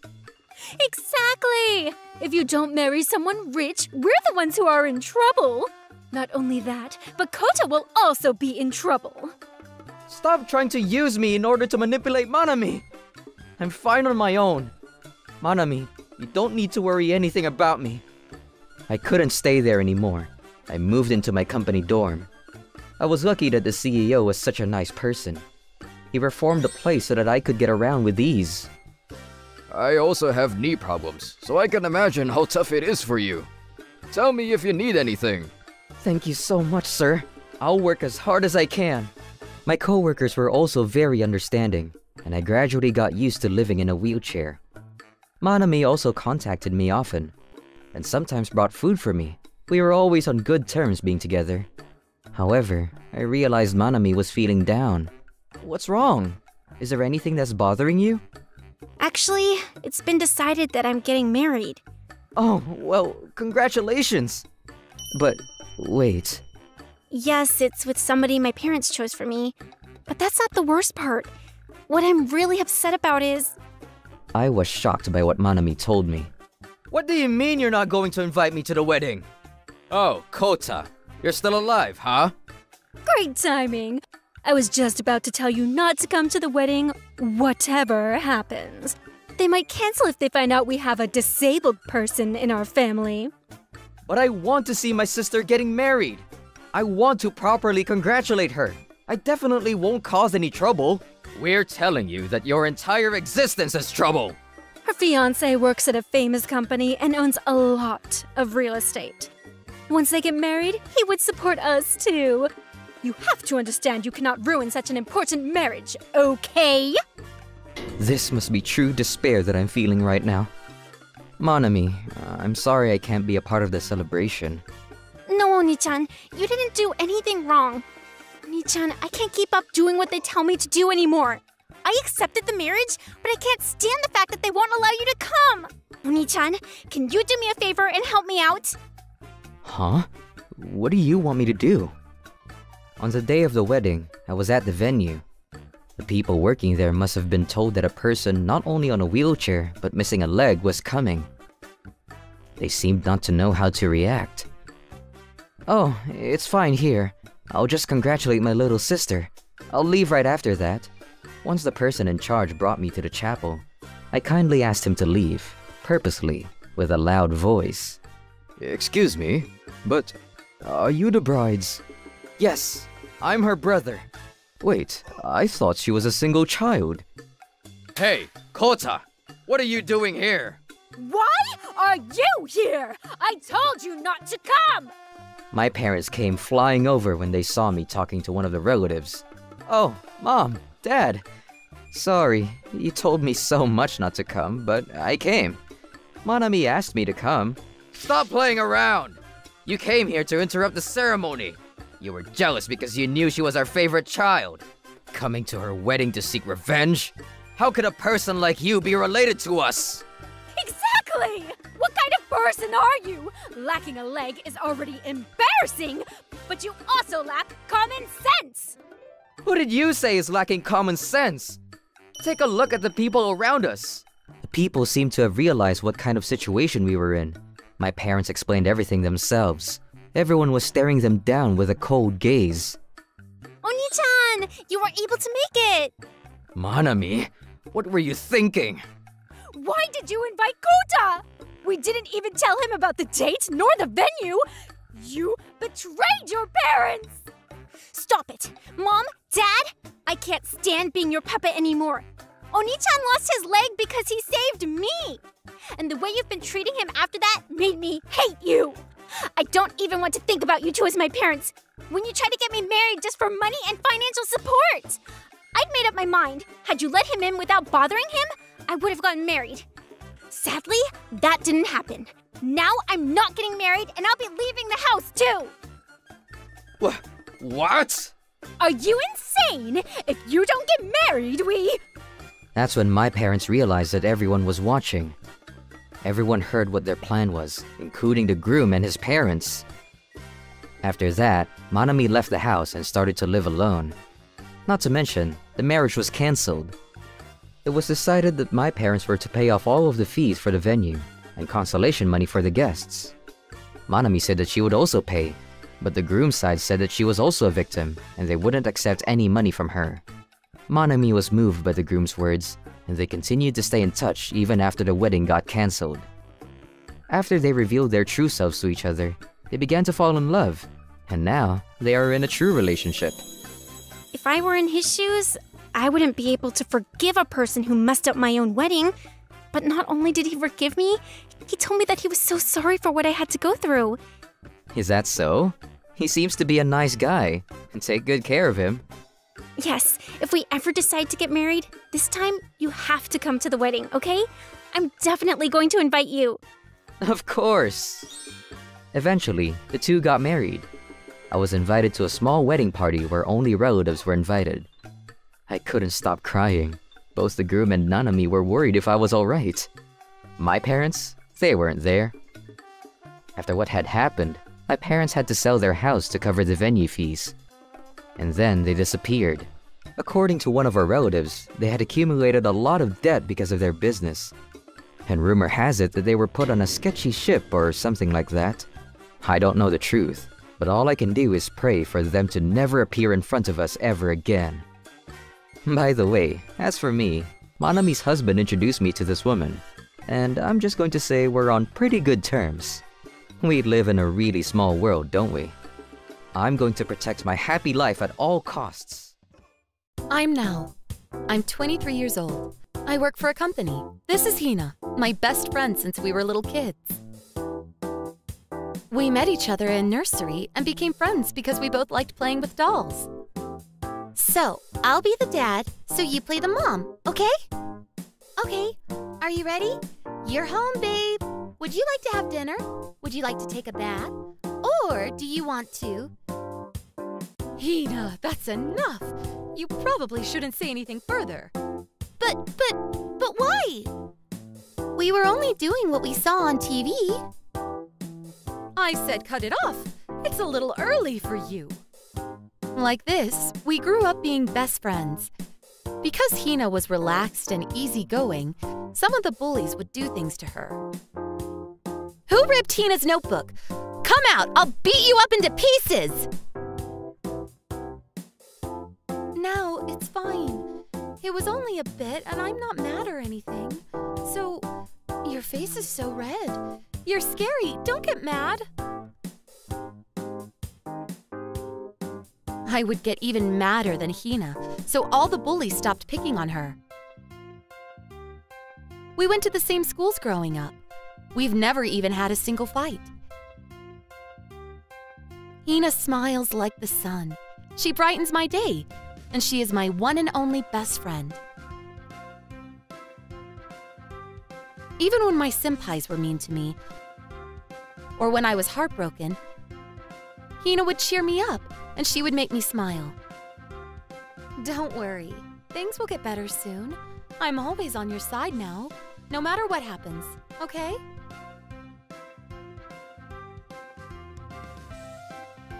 Exactly! If you don't marry someone rich, we're the ones who are in trouble. Not only that, but Kota will also be in trouble. Stop trying to use me in order to manipulate Manami! I'm fine on my own. Manami, you don't need to worry anything about me. I couldn't stay there anymore. I moved into my company dorm. I was lucky that the CEO was such a nice person. He reformed the place so that I could get around with ease. I also have knee problems, so I can imagine how tough it is for you. Tell me if you need anything. Thank you so much, sir. I'll work as hard as I can. My coworkers were also very understanding, and I gradually got used to living in a wheelchair. Manami also contacted me often, and sometimes brought food for me. We were always on good terms being together. However, I realized Manami was feeling down. What's wrong? Is there anything that's bothering you? Actually, it's been decided that I'm getting married. Oh, well, congratulations! But wait. Yes, it's with somebody my parents chose for me. But that's not the worst part. What I'm really upset about is... I was shocked by what Manami told me. What do you mean you're not going to invite me to the wedding? Oh, Kota, you're still alive, huh? Great timing. I was just about to tell you not to come to the wedding, whatever happens. They might cancel if they find out we have a disabled person in our family. But I want to see my sister getting married. I want to properly congratulate her. I definitely won't cause any trouble. We're telling you that your entire existence is trouble. Her fiancé works at a famous company and owns a lot of real estate. Once they get married, he would support us too. You have to understand you cannot ruin such an important marriage, okay? This must be true despair that I'm feeling right now. Manami, I'm sorry I can't be a part of the celebration. No, Oni-chan, you didn't do anything wrong. Oni-chan, I can't keep up doing what they tell me to do anymore. I accepted the marriage, but I can't stand the fact that they won't allow you to come. Oni-chan, can you do me a favor and help me out? Huh? What do you want me to do? On the day of the wedding, I was at the venue. The people working there must have been told that a person not only on a wheelchair but missing a leg was coming. They seemed not to know how to react. Oh, it's fine here. I'll just congratulate my little sister. I'll leave right after that. Once the person in charge brought me to the chapel, I kindly asked him to leave, purposely, with a loud voice. Excuse me, but are you the bride's? Yes, I'm her brother. Wait, I thought she was a single child. Hey, Kota! What are you doing here? Why are you here? I told you not to come! My parents came flying over when they saw me talking to one of the relatives. Oh, Mom, Dad. Sorry, you told me so much not to come, but I came. Manami asked me to come. Stop playing around! You came here to interrupt the ceremony. You were jealous because you knew she was our favorite child. Coming to her wedding to seek revenge? How could a person like you be related to us? Exactly! What kind of person are you? Lacking a leg is already embarrassing, but you also lack common sense! Who did you say is lacking common sense? Take a look at the people around us. The people seemed to have realized what kind of situation we were in. My parents explained everything themselves. Everyone was staring them down with a cold gaze. Oni-chan, you were able to make it! Manami, what were you thinking? Why did you invite Kota? We didn't even tell him about the date nor the venue. You betrayed your parents! Stop it! Mom, Dad, I can't stand being your puppet anymore. Oni-chan lost his leg because he saved me. And the way you've been treating him after that made me hate you. I don't even want to think about you two as my parents. When you tried to get me married just for money and financial support. I'd made up my mind. Had you let him in without bothering him, I would have gotten married. Sadly, that didn't happen. Now I'm not getting married and I'll be leaving the house too. What? Are you insane? If you don't get married, we... That's when my parents realized that everyone was watching. Everyone heard what their plan was, including the groom and his parents. After that, Manami left the house and started to live alone. Not to mention, the marriage was cancelled. It was decided that my parents were to pay off all of the fees for the venue and consolation money for the guests. Manami said that she would also pay, but the groom's side said that she was also a victim and they wouldn't accept any money from her. Manami was moved by the groom's words, and they continued to stay in touch even after the wedding got cancelled. After they revealed their true selves to each other, they began to fall in love, and now they are in a true relationship. If I were in his shoes, I wouldn't be able to forgive a person who messed up my own wedding. But not only did he forgive me, he told me that he was so sorry for what I had to go through. Is that so? He seems to be a nice guy, and take good care of him. Yes, if we ever decide to get married, this time you have to come to the wedding, okay? I'm definitely going to invite you. Of course! Eventually, the two got married. I was invited to a small wedding party where only relatives were invited. I couldn't stop crying. Both the groom and Nanami were worried if I was alright. My parents? They weren't there. After what had happened, My parents had to sell their house to cover the venue fees. And then they disappeared. According to one of our relatives, they had accumulated a lot of debt because of their business. And rumor has it that they were put on a sketchy ship or something like that. I don't know the truth, but all I can do is pray for them to never appear in front of us ever again. By the way, as for me, Manami's husband introduced me to this woman, and I'm just going to say we're on pretty good terms. We live in a really small world, don't we? I'm going to protect my happy life at all costs. I'm Nao. I'm 23 years old. I work for a company. This is Hina, my best friend since we were little kids. We met each other in nursery and became friends because we both liked playing with dolls. So, I'll be the dad, so you play the mom, okay? Okay, are you ready? You're home, babe. Would you like to have dinner? Would you like to take a bath? Or do you want to? Hina, that's enough. You probably shouldn't say anything further. But why? We were only doing what we saw on TV. I said cut it off. It's a little early for you. Like this, we grew up being best friends. Because Hina was relaxed and easygoing, some of the bullies would do things to her. Who ripped Hina's notebook? Come out, I'll beat you up into pieces! No, it's fine. It was only a bit, and I'm not mad or anything. So, your face is so red. You're scary. Don't get mad. I would get even madder than Hina, so all the bullies stopped picking on her. We went to the same schools growing up. We've never even had a single fight. Hina smiles like the sun. She brightens my day, and she is my one and only best friend. Even when my senpais were mean to me, or when I was heartbroken, Hina would cheer me up, and she would make me smile. Don't worry, things will get better soon. I'm always on your side now, no matter what happens, okay?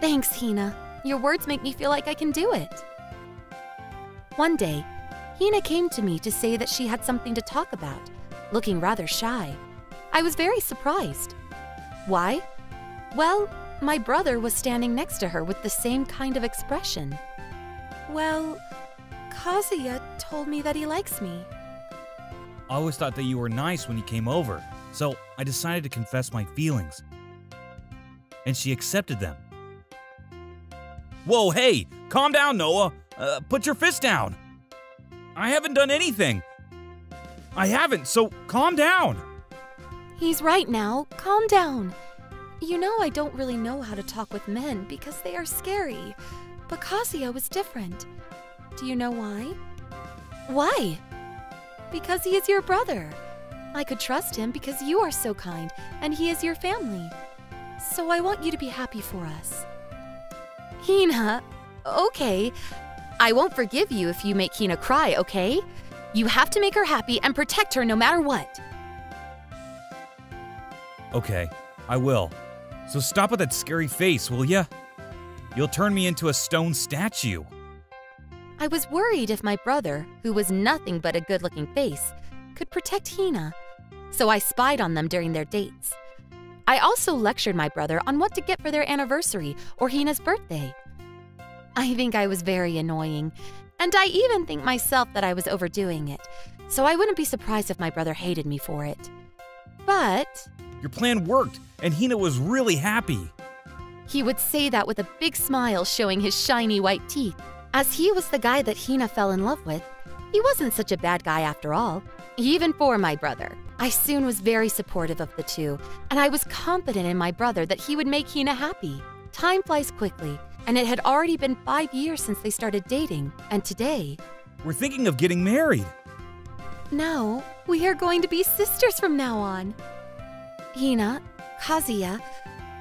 Thanks, Hina. Your words make me feel like I can do it. One day, Hina came to me to say that she had something to talk about, looking rather shy. I was very surprised. Why? Well, my brother was standing next to her with the same kind of expression. Well, Kazuya told me that he likes me. I always thought that you were nice when you came over, so I decided to confess my feelings. And she accepted them. Whoa, hey! Calm down, Noah! Put your fist down! I haven't done anything! I haven't, so calm down! He's right now. Calm down. You know I don't really know how to talk with men because they are scary. But Kazuya was different. Do you know why? Why? Because he is your brother. I could trust him because you are so kind, and he is your family. So I want you to be happy for us. Hina, okay. I won't forgive you if you make Hina cry, okay? You have to make her happy and protect her no matter what. Okay, I will. So stop with that scary face, will ya? You'll turn me into a stone statue. I was worried if my brother, who was nothing but a good-looking face, could protect Hina. So I spied on them during their dates. I also lectured my brother on what to get for their anniversary or Hina's birthday. I think I was very annoying, and I even think myself that I was overdoing it, so I wouldn't be surprised if my brother hated me for it. But Your plan worked, and Hina was really happy. he would say that with a big smile showing his shiny white teeth. As he was the guy that Hina fell in love with, he wasn't such a bad guy after all, even for my brother. I soon was very supportive of the two, and I was confident in my brother that he would make Hina happy. Time flies quickly, and it had already been 5 years since they started dating, and today, We're thinking of getting married. no, we are going to be sisters from now on. Hina, Kazuya,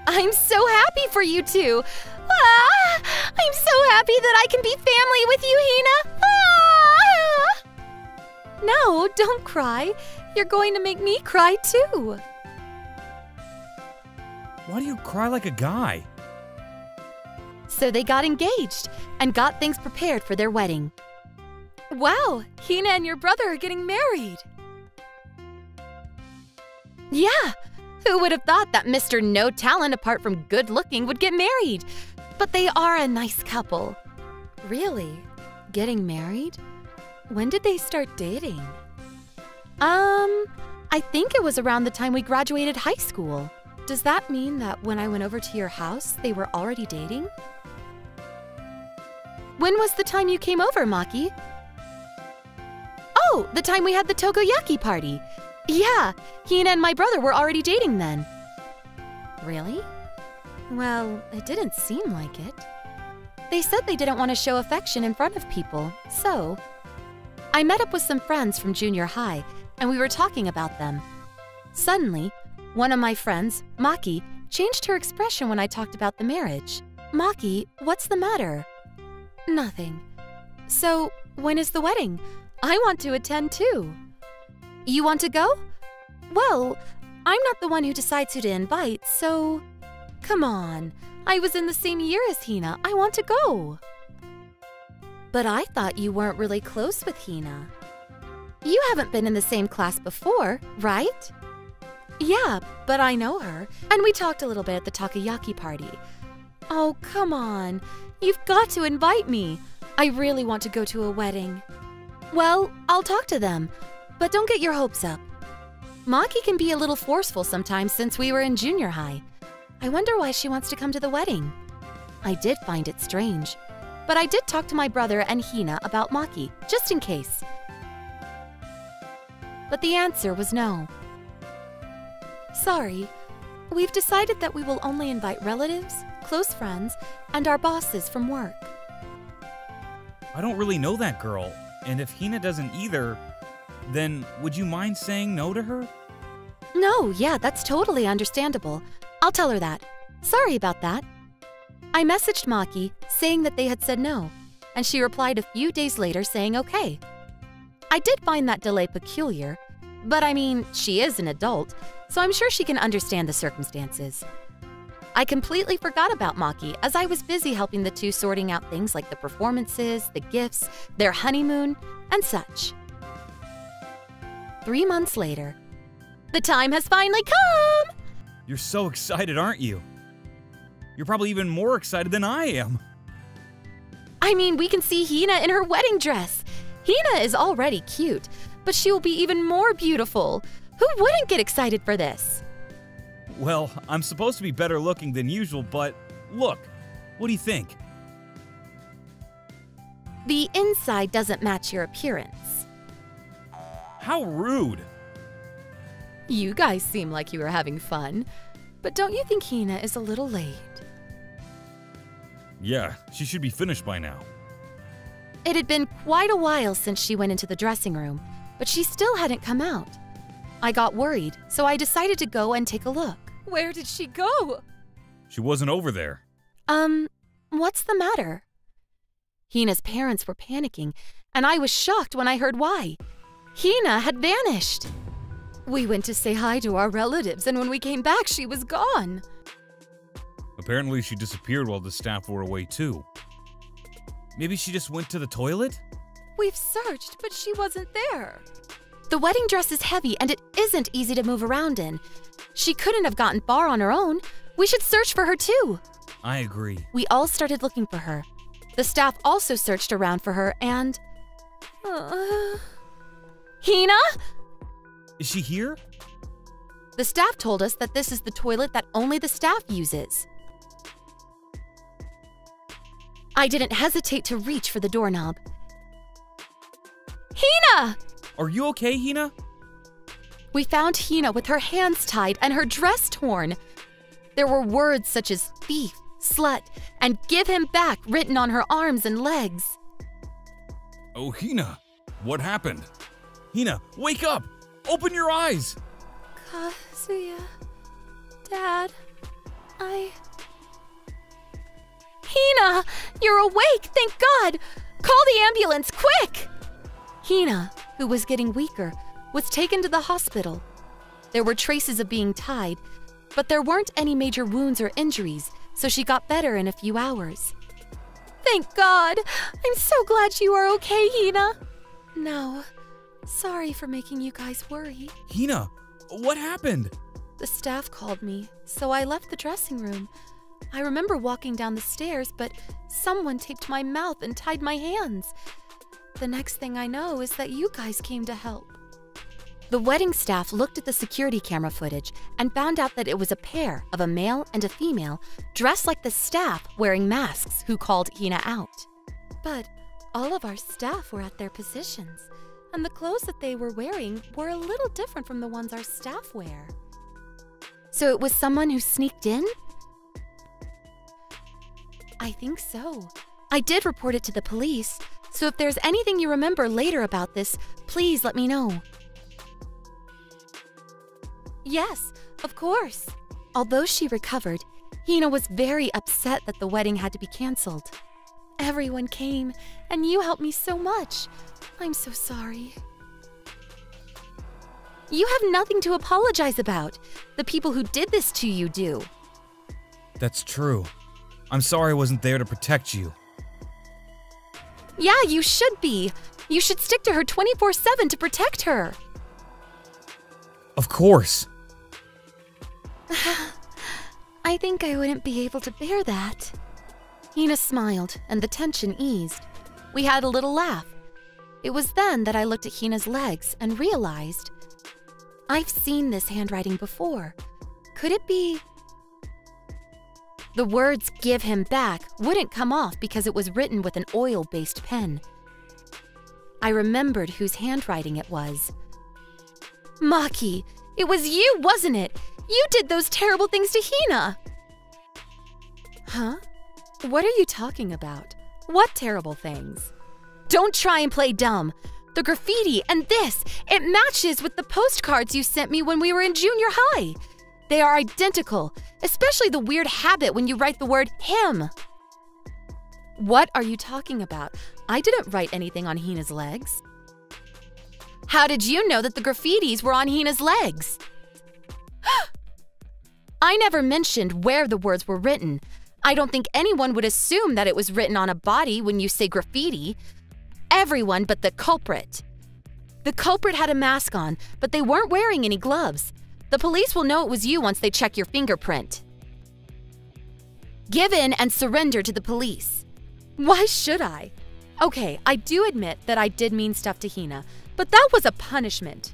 I'm so happy for you two. Ah, I'm so happy that I can be family with you, Hina. Ah! No, don't cry. You're going to make me cry too. Why do you cry like a guy? So they got engaged and got things prepared for their wedding. Wow, Hina and your brother are getting married. Yeah, who would have thought that Mr. No Talent apart from good looking would get married? But they are a nice couple. Really? Getting married? When did they start dating? I think it was around the time we graduated high school. Does that mean that when I went over to your house, they were already dating? When was the time you came over, Maki? Oh, the time we had the Tokoyaki party. Yeah, Hina and my brother were already dating then. Really? Well, it didn't seem like it. They said they didn't want to show affection in front of people, so... I met up with some friends from junior high, and we were talking about them. Suddenly, one of my friends, Maki, changed her expression when I talked about the marriage. Maki, what's the matter? Nothing. So, when is the wedding? I want to attend too. You want to go? Well, I'm not the one who decides who to invite, so... Come on, I was in the same year as Hina. I want to go. But I thought you weren't really close with Hina. You haven't been in the same class before, right? Yeah, but I know her, and we talked a little bit at the takoyaki party. Oh, come on. You've got to invite me. I really want to go to a wedding. Well, I'll talk to them, but don't get your hopes up. Maki can be a little forceful sometimes since we were in junior high. I wonder why she wants to come to the wedding. I did find it strange, but I did talk to my brother and Hina about Maki, just in case. But the answer was no. Sorry, we've decided that we will only invite relatives, close friends, and our bosses from work. I don't really know that girl, and if Hina doesn't either, then would you mind saying no to her? No, yeah, that's totally understandable. I'll tell her that. Sorry about that. I messaged Maki saying that they had said no, and she replied a few days later saying okay. I did find that delay peculiar, but I mean, she is an adult, so I'm sure she can understand the circumstances. I completely forgot about Maki as I was busy helping the two sorting out things like the performances, the gifts, their honeymoon, and such. 3 months later, the time has finally come! You're so excited, aren't you? You're probably even more excited than I am. I mean, we can see Hina in her wedding dress. Hina is already cute, but she will be even more beautiful. Who wouldn't get excited for this? Well, I'm supposed to be better looking than usual, but look, what do you think? The inside doesn't match your appearance. How rude! You guys seem like you are having fun, but don't you think Hina is a little late? Yeah, she should be finished by now. It had been quite a while since she went into the dressing room, but she still hadn't come out. I got worried, so I decided to go and take a look. Where did she go? She wasn't over there. What's the matter? Hina's parents were panicking, and I was shocked when I heard why. Hina had vanished. We went to say hi to our relatives, and when we came back, she was gone. Apparently she disappeared while the staff were away too. Maybe she just went to the toilet? We've searched, but she wasn't there. The wedding dress is heavy, and it isn't easy to move around in. She couldn't have gotten far on her own. We should search for her too. I agree. We all started looking for her. The staff also searched around for her, and... Hina? Is she here? The staff told us that this is the toilet that only the staff uses. I didn't hesitate to reach for the doorknob. Hina! Are you okay, Hina? We found Hina with her hands tied and her dress torn. There were words such as thief, slut, and give him back written on her arms and legs. Oh, Hina, what happened? Hina, wake up! Open your eyes! Kazuya, Dad, Hina, you're awake, thank God! Call the ambulance, quick! Hina, who was getting weaker, was taken to the hospital. There were traces of being tied, But there weren't any major wounds or injuries, so she got better in a few hours. Thank God! I'm so glad you are okay, Hina! No. Sorry for making you guys worry. Hina, what happened? The staff called me, so I left the dressing room. I remember walking down the stairs, but someone taped my mouth and tied my hands. The next thing I know is that you guys came to help. The wedding staff looked at the security camera footage and found out that it was a pair of a male and a female dressed like the staff wearing masks who called Hina out. But all of our staff were at their positions, and the clothes that they were wearing were a little different from the ones our staff wear. So it was someone who sneaked in? I think so. I did report it to the police, so if there's anything you remember later about this, please let me know. Yes, of course. Although she recovered, Hina was very upset that the wedding had to be canceled. Everyone came, and you helped me so much. I'm so sorry. You have nothing to apologize about. The people who did this to you do. That's true. I'm sorry I wasn't there to protect you. Yeah, you should be. You should stick to her 24/7 to protect her. Of course. I think I wouldn't be able to bear that. Hina smiled, and the tension eased. We had a little laugh. It was then that I looked at Hina's legs and realized I've seen this handwriting before. Could it be? The words "give him back" wouldn't come off because it was written with an oil-based pen. I remembered whose handwriting it was. Maki, it was you, wasn't it? You did those terrible things to Hina! Huh? What are you talking about? What terrible things? Don't try and play dumb. The graffiti and this, it matches with the postcards you sent me when we were in junior high. They are identical, especially the weird habit when you write the word him. What are you talking about? I didn't write anything on Hina's legs. How did you know that the graffitis were on Hina's legs? I never mentioned where the words were written. I don't think anyone would assume that it was written on a body when you say graffiti. Everyone but the culprit. The culprit had a mask on, but they weren't wearing any gloves. The police will know it was you once they check your fingerprint. Give in and surrender to the police. Why should I? Okay, I do admit that I did mean stuff to Hina, but that was a punishment.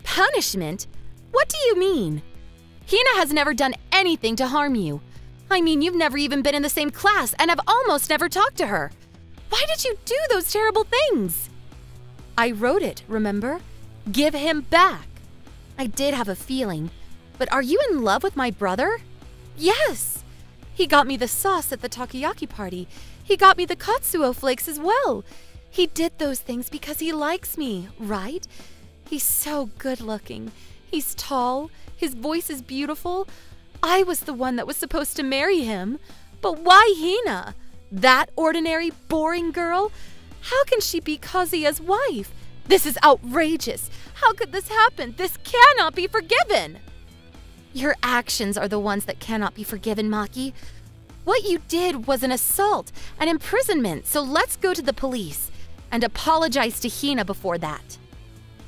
Punishment? What do you mean? Hina has never done anything to harm you. I mean, you've never even been in the same class and have almost never talked to her. Why did you do those terrible things? I wrote it, remember? Give him back. I did have a feeling. But are you in love with my brother? Yes. He got me the sauce at the takoyaki party. He got me the katsuo flakes as well. He did those things because he likes me, right? He's so good looking. He's tall. His voice is beautiful. I was the one that was supposed to marry him. But why Hina? That ordinary, boring girl? How can she be Kazuya's wife? This is outrageous. How could this happen? This cannot be forgiven. Your actions are the ones that cannot be forgiven, Maki. What you did was an assault, an imprisonment, so let's go to the police and apologize to Hina before that.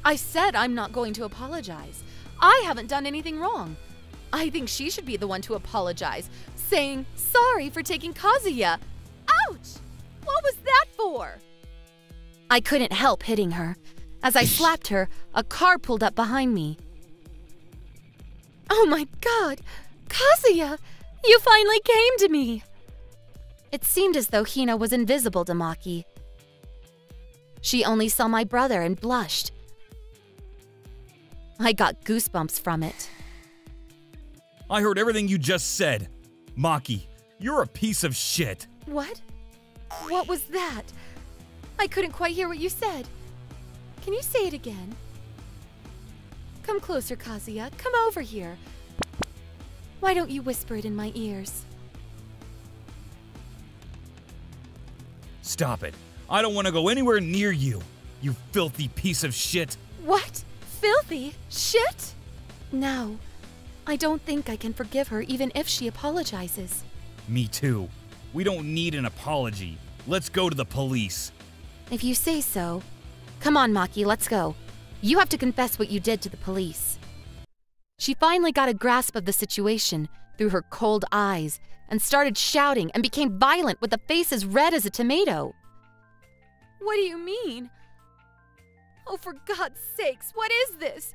I said I'm not going to apologize. I haven't done anything wrong. I think she should be the one to apologize, saying sorry for taking Kazuya. Ouch! What was that for? I couldn't help hitting her. As I slapped her, a car pulled up behind me. Oh my God! Kazuya! You finally came to me! It seemed as though Hina was invisible to Maki. She only saw my brother and blushed. I got goosebumps from it. I heard everything you just said. Maki, you're a piece of shit. What? What was that? I couldn't quite hear what you said. Can you say it again? Come closer, Kazuya. Come over here. Why don't you whisper it in my ears? Stop it. I don't want to go anywhere near you, you filthy piece of shit. What? Filthy? Shit? No. I don't think I can forgive her even if she apologizes. Me too. We don't need an apology. Let's go to the police. If you say so. Come on, Maki, let's go. You have to confess what you did to the police. She finally got a grasp of the situation through her cold eyes and started shouting and became violent with a face as red as a tomato. What do you mean? Oh, for God's sakes, what is this?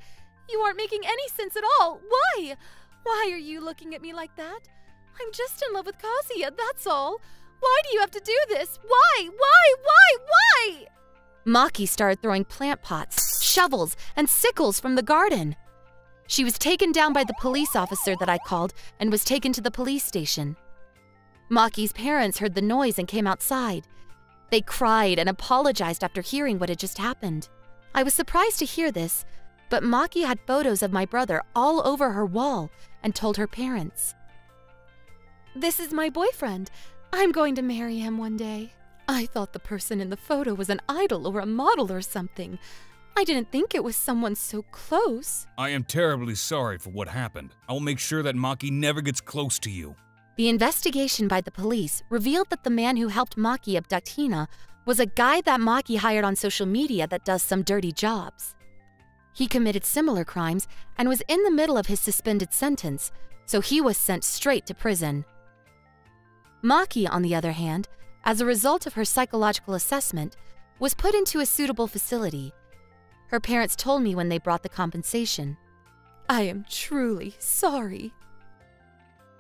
You aren't making any sense at all. Why? Why are you looking at me like that? I'm just in love with Kazuya, that's all. Why do you have to do this? Why? Maki started throwing plant pots, shovels, and sickles from the garden. She was taken down by the police officer that I called and was taken to the police station. Maki's parents heard the noise and came outside. They cried and apologized after hearing what had just happened. I was surprised to hear this, but Maki had photos of my brother all over her wall and told her parents. This is my boyfriend. I'm going to marry him one day. I thought the person in the photo was an idol or a model or something. I didn't think it was someone so close. I am terribly sorry for what happened. I will make sure that Maki never gets close to you. The investigation by the police revealed that the man who helped Maki abduct Hina was a guy that Maki hired on social media that does some dirty jobs. He committed similar crimes and was in the middle of his suspended sentence, so he was sent straight to prison. Maki, on the other hand, as a result of her psychological assessment, was put into a suitable facility. Her parents told me when they brought the compensation. I am truly sorry.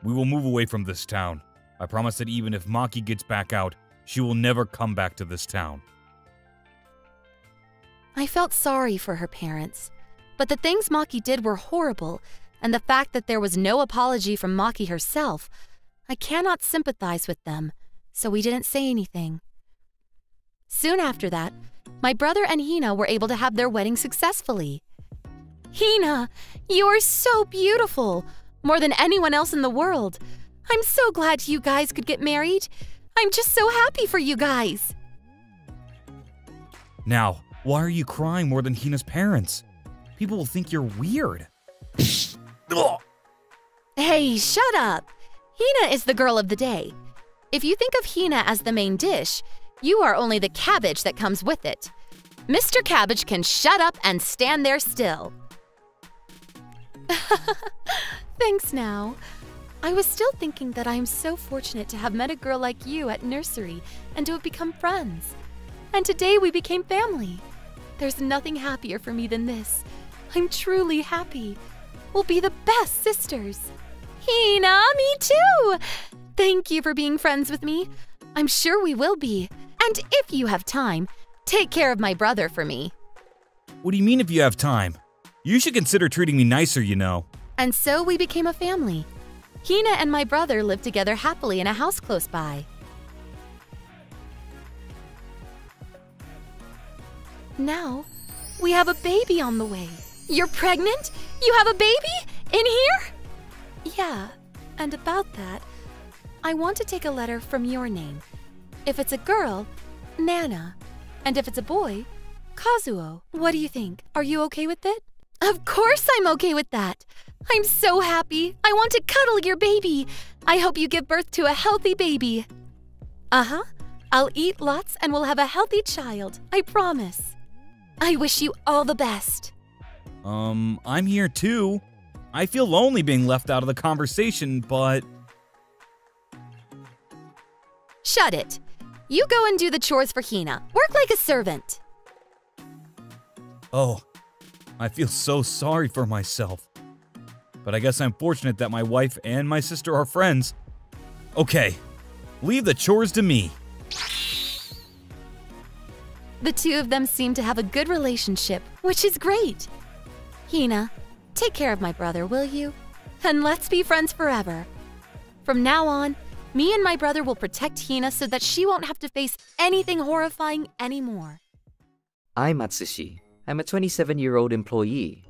We will move away from this town. I promise that even if Maki gets back out, she will never come back to this town. I felt sorry for her parents, but the things Maki did were horrible, and the fact that there was no apology from Maki herself, I cannot sympathize with them, so we didn't say anything. Soon after that, my brother and Hina were able to have their wedding successfully. Hina, you are so beautiful, more than anyone else in the world. I'm so glad you guys could get married. I'm just so happy for you guys. Now, why are you crying more than Hina's parents? People will think you're weird. Hey, shut up. Hina is the girl of the day. If you think of Hina as the main dish, you are only the cabbage that comes with it. Mr. Cabbage can shut up and stand there still. Thanks now. I was still thinking that I am so fortunate to have met a girl like you at nursery and to have become friends. And today we became family. There's nothing happier for me than this. I'm truly happy. We'll be the best sisters. Hina, me too! Thank you for being friends with me. I'm sure we will be. And if you have time, take care of my brother for me. What do you mean if you have time? You should consider treating me nicer, you know. And so we became a family. Hina and my brother lived together happily in a house close by. Now, we have a baby on the way. You're pregnant? You have a baby? In here? Yeah, and about that, I want to take a letter from your name. If it's a girl, Nana. And if it's a boy, Kazuo. What do you think? Are you okay with it? Of course I'm okay with that. I'm so happy. I want to cuddle your baby. I hope you give birth to a healthy baby. Uh-huh. I'll eat lots and we'll have a healthy child. I promise. I wish you all the best. I'm here too. I feel lonely being left out of the conversation, but... Shut it. You go and do the chores for Hina. Work like a servant. Oh, I feel so sorry for myself. But I guess I'm fortunate that my wife and my sister are friends. Okay, leave the chores to me. The two of them seem to have a good relationship, which is great. Hina, take care of my brother, will you? And let's be friends forever. From now on, me and my brother will protect Hina so that she won't have to face anything horrifying anymore. I'm Atsushi. I'm a 27-year-old employee.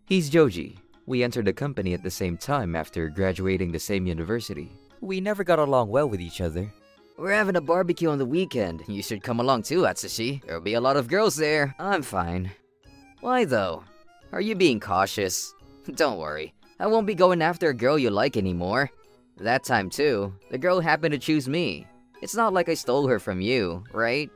He's Joji. We entered the company at the same time after graduating the same university. We never got along well with each other. We're having a barbecue on the weekend. You should come along too, Atsushi. There'll be a lot of girls there. I'm fine. Why though? Are you being cautious? Don't worry. I won't be going after a girl you like anymore. That time too, the girl happened to choose me. It's not like I stole her from you, right?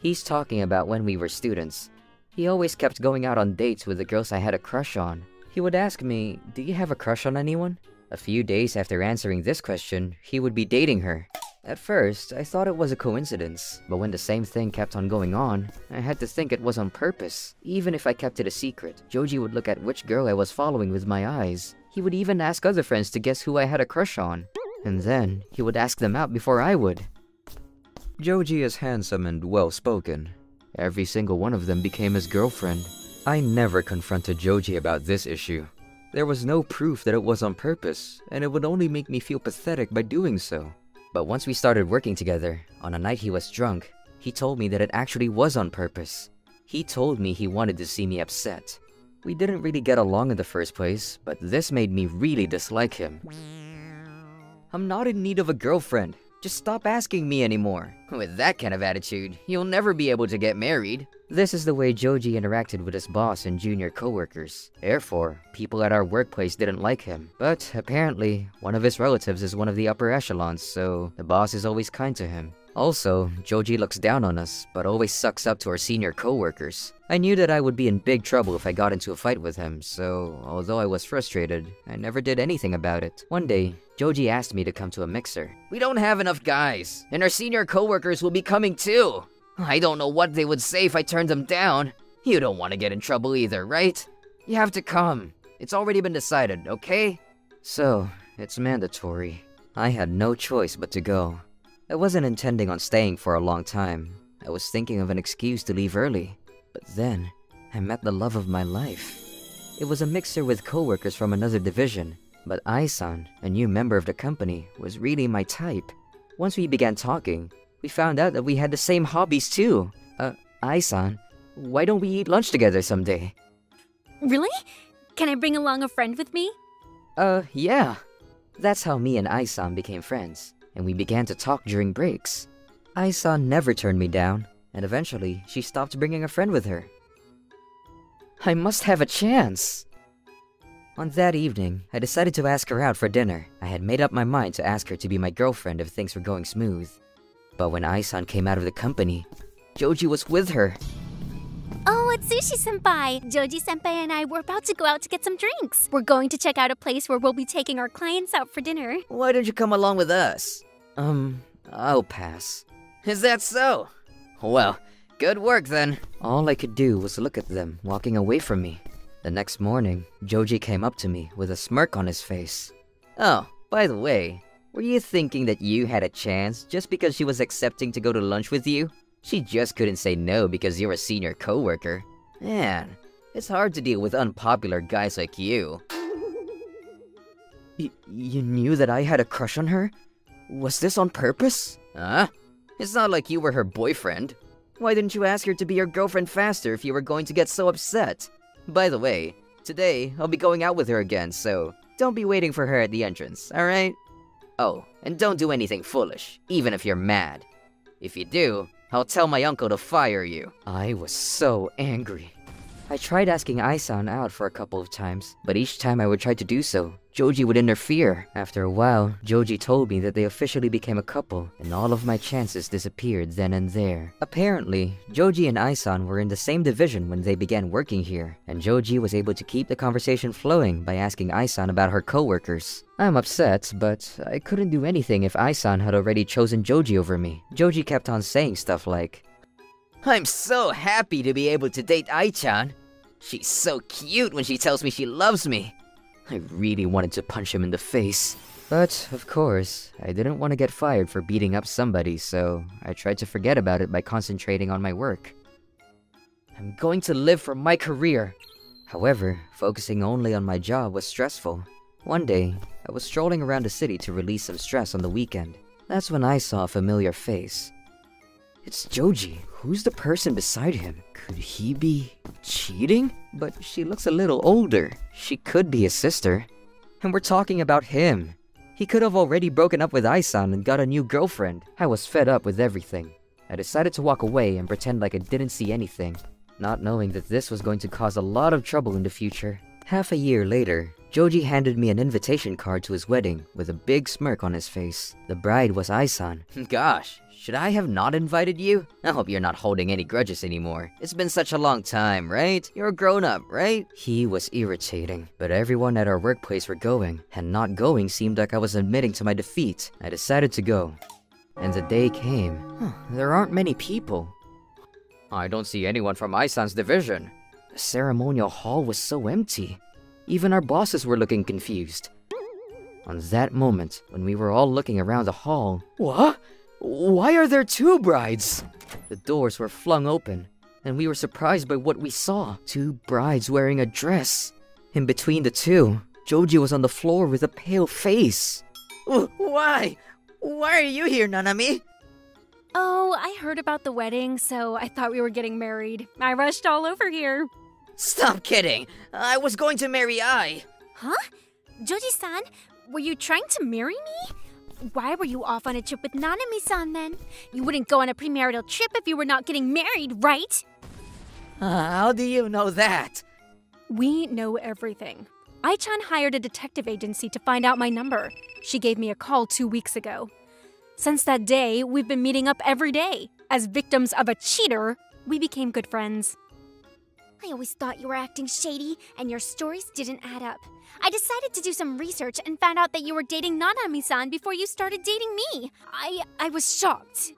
He's talking about when we were students. He always kept going out on dates with the girls I had a crush on. He would ask me, "Do you have a crush on anyone?" A few days after answering this question, he would be dating her. At first, I thought it was a coincidence, but when the same thing kept on going on, I had to think it was on purpose. Even if I kept it a secret, Joji would look at which girl I was following with my eyes. He would even ask other friends to guess who I had a crush on. And then, he would ask them out before I would. Joji is handsome and well-spoken. Every single one of them became his girlfriend. I never confronted Joji about this issue. There was no proof that it was on purpose, and it would only make me feel pathetic by doing so. But once we started working together, on a night he was drunk, he told me that it actually was on purpose. He told me he wanted to see me upset. We didn't really get along in the first place, but this made me really dislike him. I'm not in need of a girlfriend. Just stop asking me anymore. With that kind of attitude, you'll never be able to get married. This is the way Joji interacted with his boss and junior coworkers. Therefore, people at our workplace didn't like him. But apparently, one of his relatives is one of the upper echelons, so the boss is always kind to him. Also, Joji looks down on us, but always sucks up to our senior coworkers. I knew that I would be in big trouble if I got into a fight with him, so although I was frustrated, I never did anything about it. One day, Joji asked me to come to a mixer. We don't have enough guys, and our senior coworkers will be coming too. I don't know what they would say if I turned them down. You don't want to get in trouble either, right? You have to come. It's already been decided, okay? So, it's mandatory. I had no choice but to go. I wasn't intending on staying for a long time. I was thinking of an excuse to leave early. But then, I met the love of my life. It was a mixer with coworkers from another division, but Ai-san, a new member of the company, was really my type. Once we began talking, we found out that we had the same hobbies too. Ai-san, why don't we eat lunch together someday? Really? Can I bring along a friend with me? Yeah. That's how me and Ai-san became friends, and we began to talk during breaks. Ai-san never turned me down, and eventually, she stopped bringing a friend with her. I must have a chance! On that evening, I decided to ask her out for dinner. I had made up my mind to ask her to be my girlfriend if things were going smooth. But when Ai-san came out of the company, Joji was with her. Oh, it's Sushi-senpai! Joji-senpai and I were about to go out to get some drinks. We're going to check out a place where we'll be taking our clients out for dinner. Why don't you come along with us? I'll pass. Is that so? Well, good work then. All I could do was look at them walking away from me. The next morning, Joji came up to me with a smirk on his face. Oh, by the way, were you thinking that you had a chance just because she was accepting to go to lunch with you? She just couldn't say no because you're a senior coworker. Man, it's hard to deal with unpopular guys like you. You knew that I had a crush on her? Was this on purpose? Huh? It's not like you were her boyfriend. Why didn't you ask her to be your girlfriend faster if you were going to get so upset? By the way, today I'll be going out with her again, so don't be waiting for her at the entrance, alright? Oh, and don't do anything foolish, even if you're mad. If you do, I'll tell my uncle to fire you. I was so angry. I tried asking Ai-san out for a couple of times, but each time I would try to do so, Joji would interfere. After a while, Joji told me that they officially became a couple, and all of my chances disappeared then and there. Apparently, Joji and Ai-san were in the same division when they began working here, and Joji was able to keep the conversation flowing by asking Ai-san about her coworkers. I'm upset, but I couldn't do anything if Ai-san had already chosen Joji over me. Joji kept on saying stuff like, I'm so happy to be able to date Ai-chan. She's so cute when she tells me she loves me. I really wanted to punch him in the face. But, of course, I didn't want to get fired for beating up somebody, so I tried to forget about it by concentrating on my work. I'm going to live for my career. However, focusing only on my job was stressful. One day, I was strolling around the city to release some stress on the weekend. That's when I saw a familiar face. It's Joji. Who's the person beside him? Could he be cheating? But she looks a little older. She could be his sister. And we're talking about him. He could have already broken up with Ai-san and got a new girlfriend. I was fed up with everything. I decided to walk away and pretend like I didn't see anything, not knowing that this was going to cause a lot of trouble in the future. Half a year later, Joji handed me an invitation card to his wedding with a big smirk on his face. The bride was Ai-san. Gosh, should I have not invited you? I hope you're not holding any grudges anymore. It's been such a long time, right? You're a grown-up, right? He was irritating, but everyone at our workplace were going, and not going seemed like I was admitting to my defeat. I decided to go. And the day came. There aren't many people. I don't see anyone from Ai-san's division. The ceremonial hall was so empty. Even our bosses were looking confused. On that moment, when we were all looking around the hall, what? Why are there two brides? The doors were flung open, and we were surprised by what we saw. Two brides wearing a dress. In between the two, Joji was on the floor with a pale face. Why? Why are you here, Nanami? Oh, I heard about the wedding, so I thought we were getting married. I rushed all over here. Stop kidding! I was going to marry Ai. Huh? Joji-san, were you trying to marry me? Why were you off on a trip with Nanami-san then? You wouldn't go on a premarital trip if you were not getting married, right? How do you know that? We know everything. Ai-chan hired a detective agency to find out my number. She gave me a call 2 weeks ago. Since that day, we've been meeting up every day. As victims of a cheater, we became good friends. I always thought you were acting shady, and your stories didn't add up. I decided to do some research and found out that you were dating Nanami-san before you started dating me. I was shocked.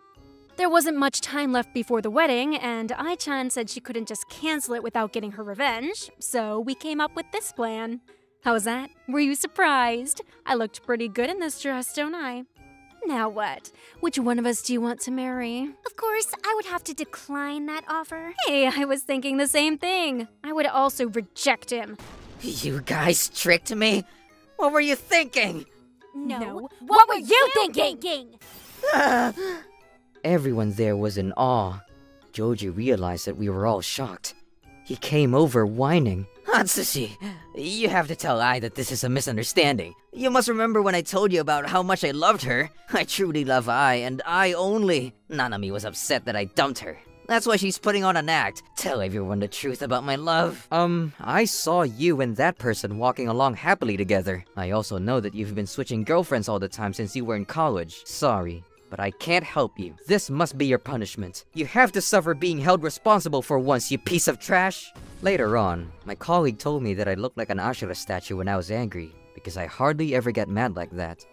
There wasn't much time left before the wedding, and Ai-chan said she couldn't just cancel it without getting her revenge, so we came up with this plan. How was that? Were you surprised? I looked pretty good in this dress, don't I? Now what? Which one of us do you want to marry? Of course, I would have to decline that offer. Hey, I was thinking the same thing. I would also reject him. You guys tricked me? What were you thinking? No. What were you thinking? Everyone there was in awe. Joji realized that we were all shocked. He came over whining. Atsushi, you have to tell Ai that this is a misunderstanding. You must remember when I told you about how much I loved her. I truly love Ai, and Ai only. Nanami was upset that I dumped her. That's why she's putting on an act. Tell everyone the truth about my love. I saw you and that person walking along happily together. I also know that you've been switching girlfriends all the time since you were in college. Sorry, but I can't help you. This must be your punishment. You have to suffer being held responsible for once, you piece of trash. Later on, my colleague told me that I looked like an Ashura statue when I was angry, because I hardly ever get mad like that.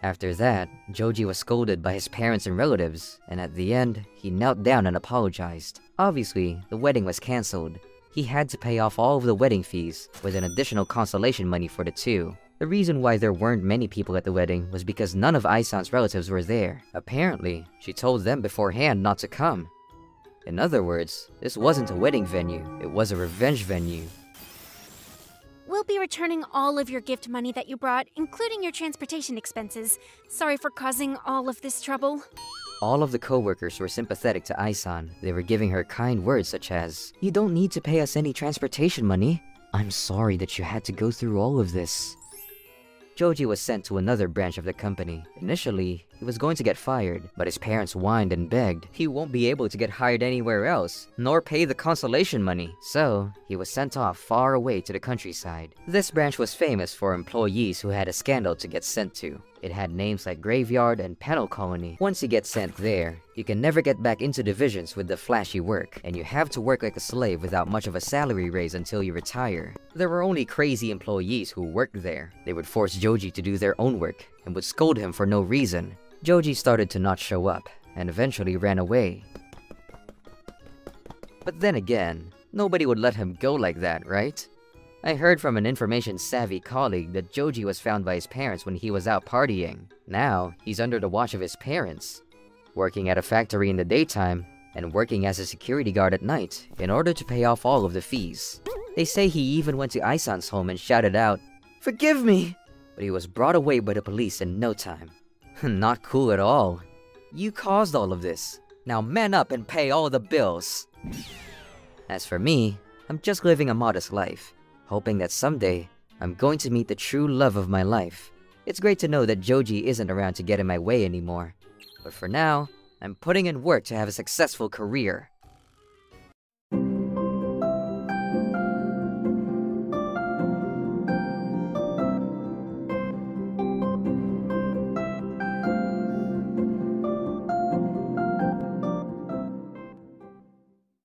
After that, Joji was scolded by his parents and relatives, and at the end, he knelt down and apologized. Obviously, the wedding was cancelled. He had to pay off all of the wedding fees, with an additional consolation money for the two. The reason why there weren't many people at the wedding was because none of Ai-san's relatives were there. Apparently, she told them beforehand not to come. In other words, this wasn't a wedding venue, it was a revenge venue. We'll be returning all of your gift money that you brought, including your transportation expenses. Sorry for causing all of this trouble. All of the co-workers were sympathetic to Ai-san. They were giving her kind words such as, "You don't need to pay us any transportation money. I'm sorry that you had to go through all of this." Joji was sent to another branch of the company. Initially, he was going to get fired, but his parents whined and begged. He won't be able to get hired anywhere else, nor pay the consolation money. So, he was sent off far away to the countryside. This branch was famous for employees who had a scandal to get sent to. It had names like Graveyard and Penal Colony. Once you get sent there, you can never get back into divisions with the flashy work, and you have to work like a slave without much of a salary raise until you retire. There were only crazy employees who worked there. They would force Joji to do their own work, and would scold him for no reason. Joji started to not show up, and eventually ran away. But then again, nobody would let him go like that, right? I heard from an information-savvy colleague that Joji was found by his parents when he was out partying. Now, he's under the watch of his parents, working at a factory in the daytime, and working as a security guard at night in order to pay off all of the fees. They say he even went to Ai-san's home and shouted out, "Forgive me!" But he was brought away by the police in no time. Not cool at all. You caused all of this. Now man up and pay all the bills. As for me, I'm just living a modest life, hoping that someday, I'm going to meet the true love of my life. It's great to know that Joji isn't around to get in my way anymore. But for now, I'm putting in work to have a successful career.